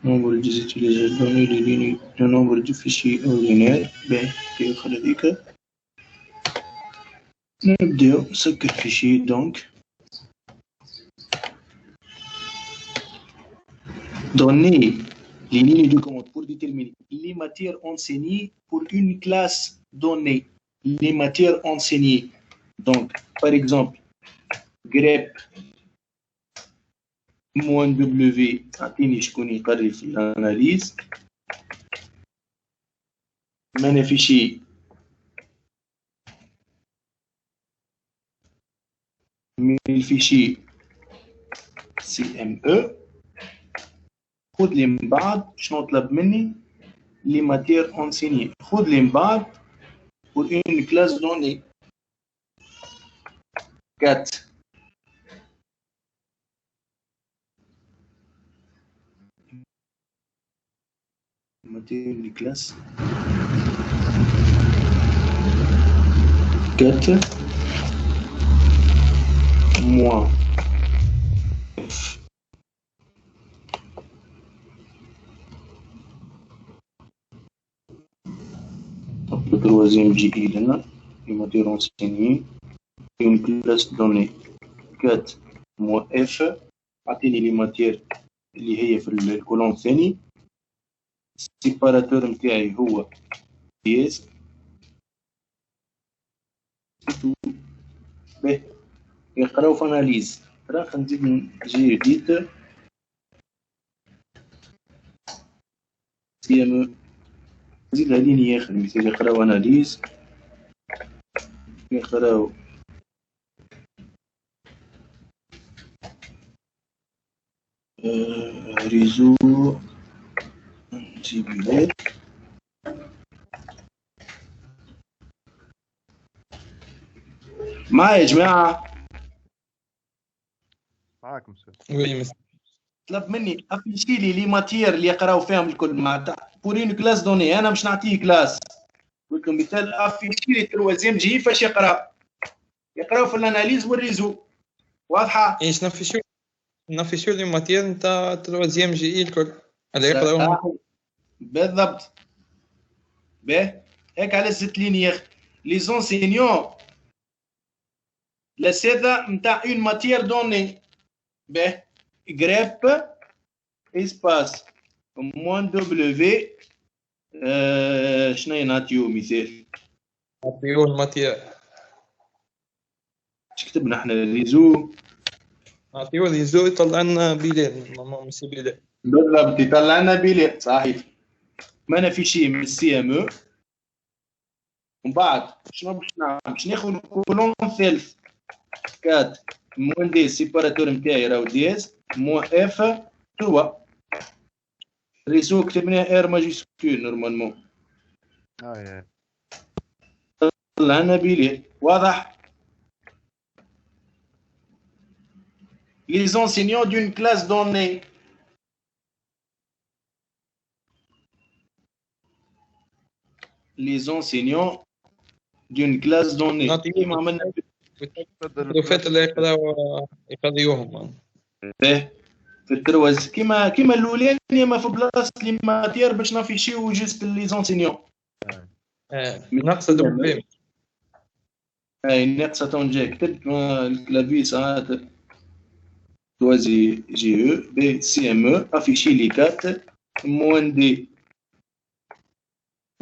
A: nombre des utilisateurs données les lignes le nombre de fichiers ordinaires كيف هذيك نبدأ نسكر fichier donc donner les lignes de commande pour déterminer les matières enseignées pour une classe donnée. Les matières enseignées. Donc, par exemple, grep -w أعطيني شكون يقري في الأناليز. من fichier من الفيشي CME. خذ لي من بعد شنو طلب مني لي ماتير انسيني. خذ لي من بعد pour une classe donnée 4 matière une classe 4 moins F le troisième GI لنا les matières enseignées une classe donnée 4 moins F. أعطيني لي ماتير اللي هي في الكولون الثاني. السيباراتور نتاعي هو دياز. باهي يقراو في اناليز. راح نزيد جديد CME نزيد هادين ياخذ مثال يقراو اناليز يقراو ريزو جيبيلات معايا يا جماعة.
B: معاك مسيو.
C: وي مسيو.
A: طلب مني افيشي لي ماتير اللي يقراو فيهم الكل معناتها بور اون كلاس دوني. انا مش نعطيه كلاس. قلت لكم مثال افيشي لي تروازيام جي فاش يقراو في الاناليز والريزو. واضحة؟
C: ايش نفشوا لي ماتير نتاع تروازيام جي الكل هذا يقراو
A: بالضبط. باهي هيك على الست لين يا اخي لي زونسينيون الاساتذه نتاع اون ماتير دوني. باهي grep espace moins w شنو نعطيو مثال
C: نعطيو الماتير
A: اش كتبنا احنا ريزو.
C: نعطيو ريزو يطلع لنا بلاد ماما مسي بلاد
A: بالضبط يطلع لنا بلاد صحيح. ما انا في شيء من CME ومن بعد شنو باش نعمل باش ناخذ الكولون الثالث 4 موان دي سيباراتور نتاعي راهو دياز موان اف 3 ريزو كتبناه ار ماجيسكول نورمالمون. طلع لنا بلاد. واضح؟ les enseignants d'une classe donnée les enseignants d'une classe donnée.
C: نعطيهم
A: كيما عملنا
C: البروفات اللي يقضيوهم.
A: في التروز كيما الاولاني، ما في بلاصه لي ماتير باش نافيشيو جوست لي زونسينيون.
C: ناقصه دبليم.
A: اي ناقصه تونجي كتبت الكلافي ساعات توازي جي او بي سي ام او افيشي لي كات موان دي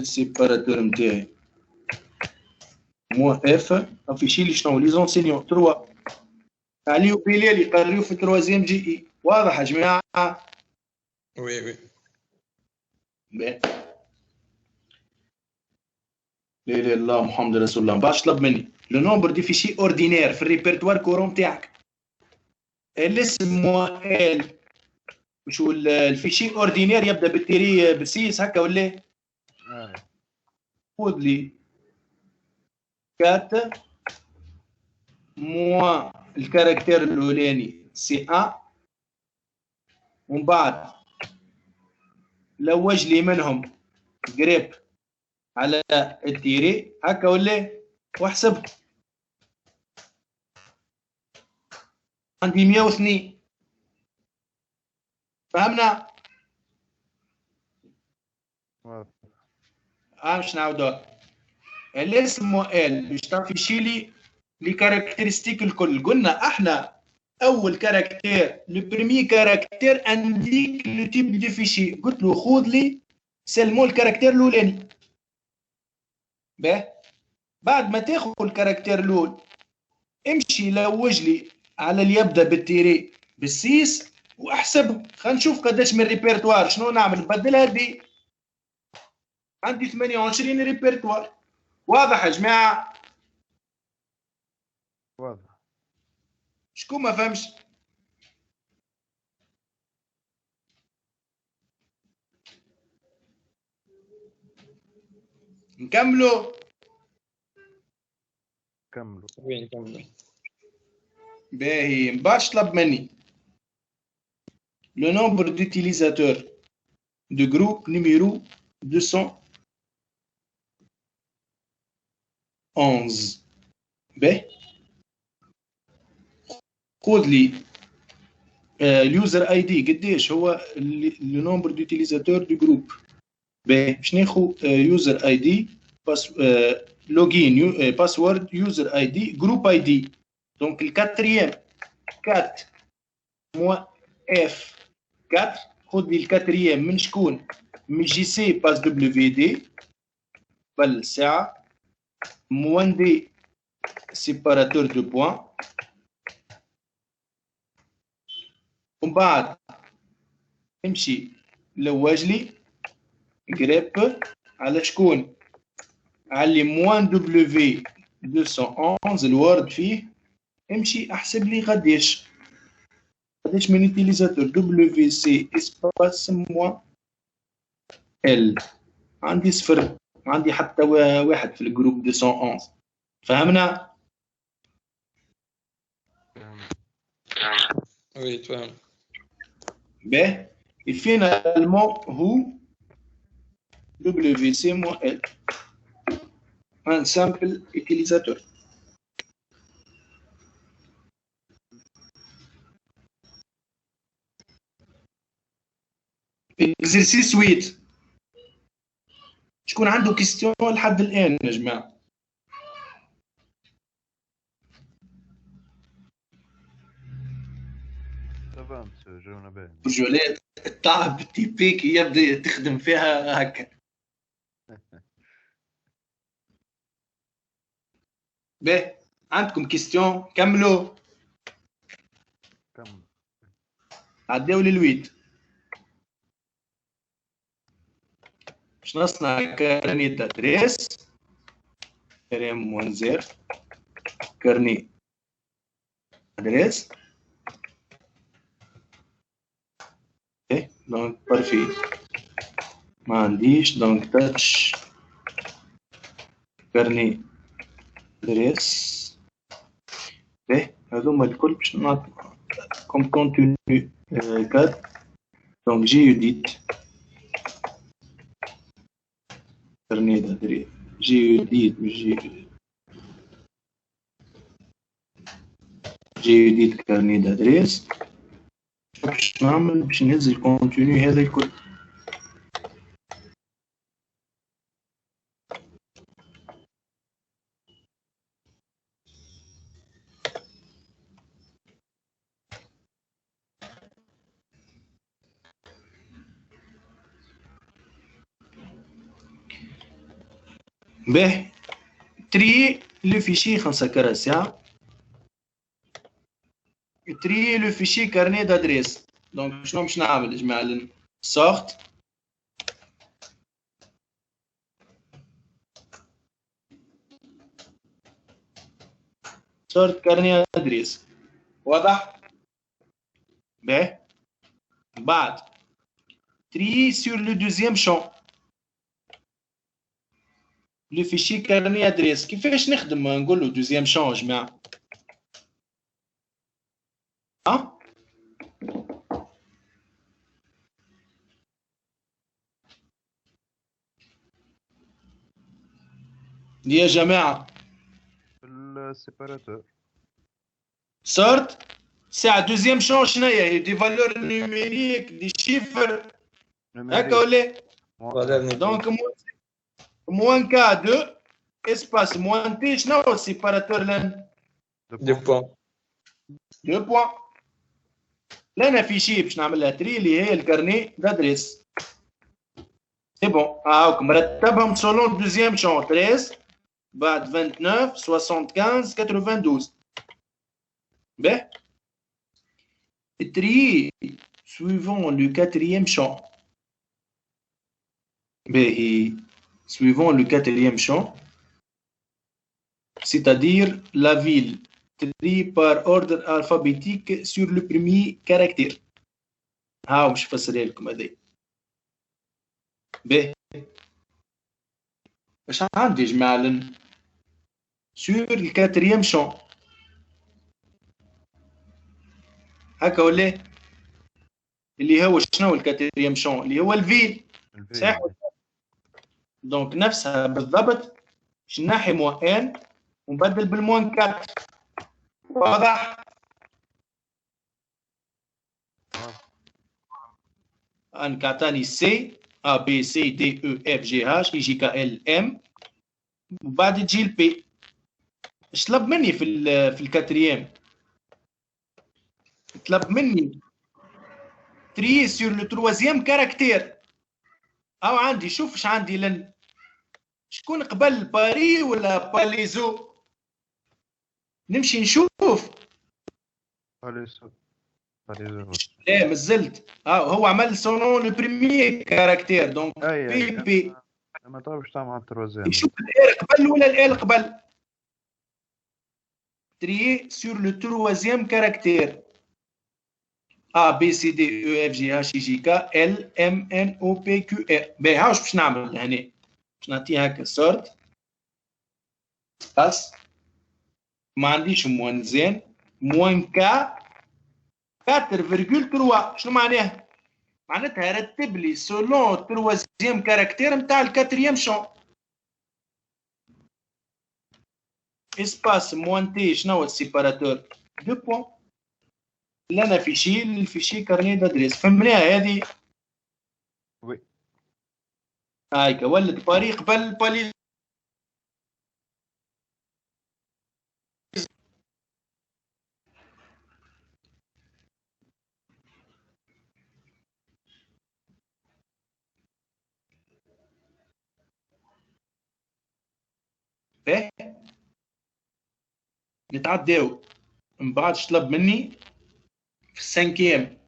A: السيباراتور نتاعي موان اف افيشي لي شنو لي زونسينيون 3 علي وبلال يقريو في التروازيام جي اي. واضح يا جماعه؟
C: وي
A: لا لا الله محمد رسول الله. باش طلب مني لو نومبر دي فيشي اوردينير في الريبرتوار كورون تاعك. الاسم موال شو الفيشي اوردينير يبدا بالتيري بسيس هكا ولا؟ خذ لي 4 موان الكاركتير الاولاني سي ا، ومن بعد لوج لي منهم جريب على التيري هكا ولا؟ واحسب عندي 102. فهمنا؟ باش نعاودوها. الاسم موال باش تافيشي لي كاركتيرستيك الكل. قلنا احنا اول كاركتير لو بريمي كاركتير انديك لو تيب دي فيشي. قلت له خذ لي سلمو الكاركتير الاولاني. بعد ما تاخذ الكاركتير الاول امشي لوج لي على اللي يبدا بالتيري بالسيس واحسب. خلينا نشوف قداش من ريبرتوار. شنو نعمل؟ نبدلها دي. عندي 28 ريبرتوار. واضح يا جماعه؟
B: واضح.
A: شكون ما فهمش؟ نكملوا.
C: وين نكملوا؟
A: باهي باش طلب مني le nombre d'utilisateurs de groupe numéro 211. باهي خذ لي اليوزر اي دي قديش هو لو نومبر دوتيليزاتور دو جروب. باهي باش ناخذ يوزر اي دي لوجين باسورد يوزر اي دي جروب اي دي. دونك الكاتريام 4 موان اف 4. خذ لي الكاتريام من شكون؟ من جي سي باس دبليو في دي بالساعه موان دي سيباراتور دو بوان. ومن بعد امشي لوج لي جريب على شكون؟ على موان دبليو في 211 الوورد فيه. امشي احسب لي قداش من يوتيليزاتور دبليو في سي اسباس موان ال. عندي صفر، عندي حتى واحد في الجروب 211. فهمنا؟
C: وي تفهم.
A: باهي فينالمون هو WC moins L un simple utilisateur. exercice 8. شكون عنده كيستيون لحد الان يا جماعه؟ برجولات التعب تيبيك يبدا تخدم فيها هكا. باهي عندكم كيستيون؟ كملوا. عداو للويت. باش نصنع كارني تدريس كريم موانزير كارني ادريس. ايه دونك بارفي ما عنديش. دونك تاتش كارني ادريس. ايه هذوما الكل باش نعطي كوم كونتوني كاد. دونك جي يديت carnet d'adresse. J'ai dit carnet d'adresse. باش نعمل باش نهز الكونتوني هذا الكل. باهي trier le fichier 5 ساعة. trier le fichier carnet d'adresse. Donc شنو باش نعمل يا جماعة؟ sort carnet d'adresse. واضح؟ باهي بعد trier sur le deuxième champ le fichier carnet adresse. كيفاش نخدم نقول له deuxième champ يا جماعة؟ يا جماعة
B: السيباراتور
A: sorte ساعة deuxième champ شنو هي؟ دي فالور نيميريك دي شيفر هكا ولا؟ دونك موان كا 2 اسباس موان تي شنو هو السيباراتور لان؟
C: 2 بوان
A: 2 بوان. لنا فيشي باش نعمل لها تري اللي هي الكارني دادريس. سي بون هاوك مرتبهم سولون دوزيام شون 13 بعد 29 75 92. باهي تري suivant le quatrième champ. باهي suivant le quatrième champ, c'est-à-dire la ville. Tri par ordre alphabétique sur le premier caractère. ها مش فسرها لكم هذه. باهي باش عندي يا جماعة sur le quatrième champ. هكا ولا؟ اللي هو شنو الكاتريام شون؟ اللي هو الفيل. صحيح؟ دونك نفسها بالضبط باش نحي موان ونبدل بالموان 4. واضح؟ انك عطاني سي ا بي سي دي او اف جي اتش اي جي كا ال ام وبعد تجي البي. اش طلب مني في الكاتريام؟ طلب مني تري سور لو تروازيام كاركتير. او عندي شوف اش عندي لن شكون قبل باري ولا باليزو؟ نمشي نشوف.
B: باليزو
A: لا مازلت هو عمل سونون لو بريميي كاركتير دونك بي بي.
B: ما تعرفش تعمل التروازيام.
A: يشوف الال قبل ولا الال قبل. تري سور لو تروازيام كاركتير A B C D E F G H I J K L M N O P Q R. باهي هاوش باش نعمل هنا؟ باش نعطيه هكا سورت بس ما عنديش موان زين موان كا 4.3. شنو معناها؟ معناتها رتب لي سولون تروازيام كاركتير نتاع الكاتريام شون. اسباس موان تي شنو هو السيباراتور؟ 2 بوان. لنا الفيشي كارني دادريس. فهمناها هذه؟
B: وي
A: هايكا ولد باري قبل بالي. باهي نتعداو من بعد طلب مني في السانكيام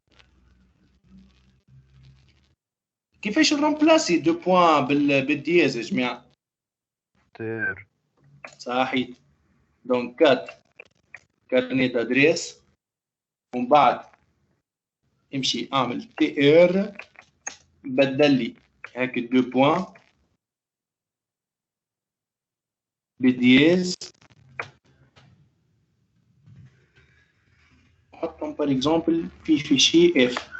A: كيفاش نرومبلاسي 2 بوان بالدياز يا جماعه.
B: تير
A: صحيح. دونك 4 كارني دادريس ومن بعد امشي اعمل تي ار بدل لي هاك 2 بوان بدياز حطهم par exemple في fichier F.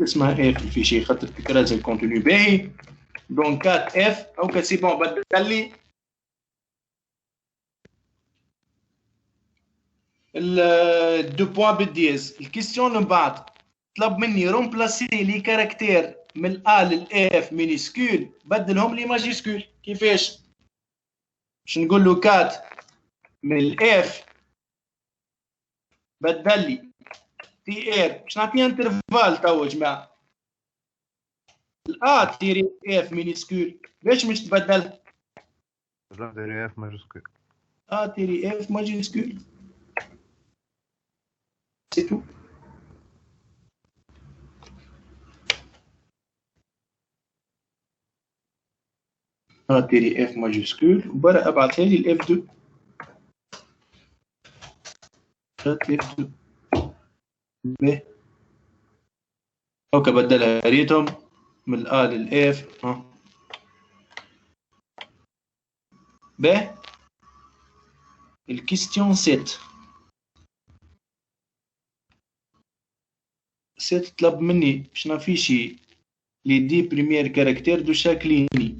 A: اسمها اف الفيشي خاطر تكرز الكونتوني باهي. دونك 4 اف او سي بون بدل لي ال 2 بوان بالدياز. الكيستيون من بعد طلب مني رومبلاسي لي كاركتير من الأ للإف مينيسكول بدلهم لي ماجيسكول. كيفاش؟ باش نقول له 4 من الإف بدل لي تي إر باش نعطيه انترفال توا يا جماعة. الأ تيري إف مينيسكول باش مش تبدل؟
B: تيري اف ماجيسكول.
A: أ تيري إف ماجيسكول سي تو. تيري اف ماجيسكول وبرا ابعثها لي الاف 2. اف 2 ب هكا بدلها ريتهم من الآ للإف. ب الكيستيون 7 طلب مني باش نافيشي لي دي بريمير كاركتير دو شاك ليني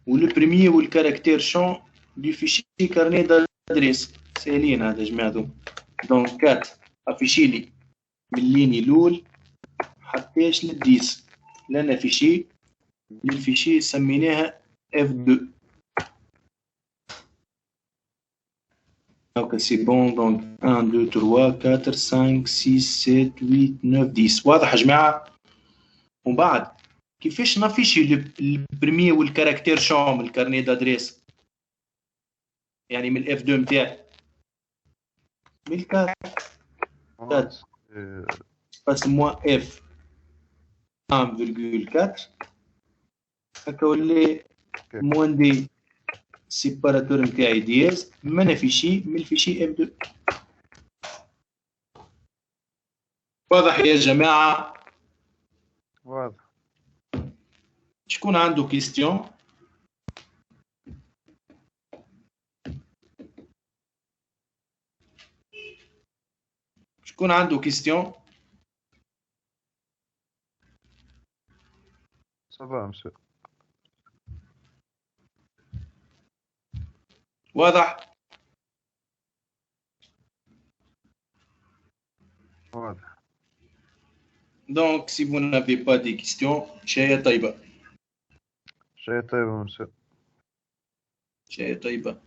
A: ولو بريمير والكاركتير شون دو فيشي كارني دادريس. ساهلين هذا جماعة. دونك 4 افيشي لي من الليني الاول حتىش للديس لنا فيشي للفيشي سميناها F2. Donc c'est bon. Donc 1 2 3 4 5 6 7 8 9 10. واضح يا جماعة؟ ومن بعد كيفاش نافيشي البريمير والكاركتير شون من الكارني دادريس يعني من الاف 2 نتاعي من الكار بس موا اف 1,4 هكا ولي موان دي سيباراتور نتاعي دياز ما نافيشي من الفيشي اف 2. واضح يا جماعة؟
B: واضح.
A: شكون عنده كيستيون؟ شكون عنده كيستيون؟
B: صباح مساء.
A: واضح؟
B: واضح.
A: Donc si vous n'avez pas de questions, شاي طيبة.
B: شاي طيب مساء.
A: شاي طيبة.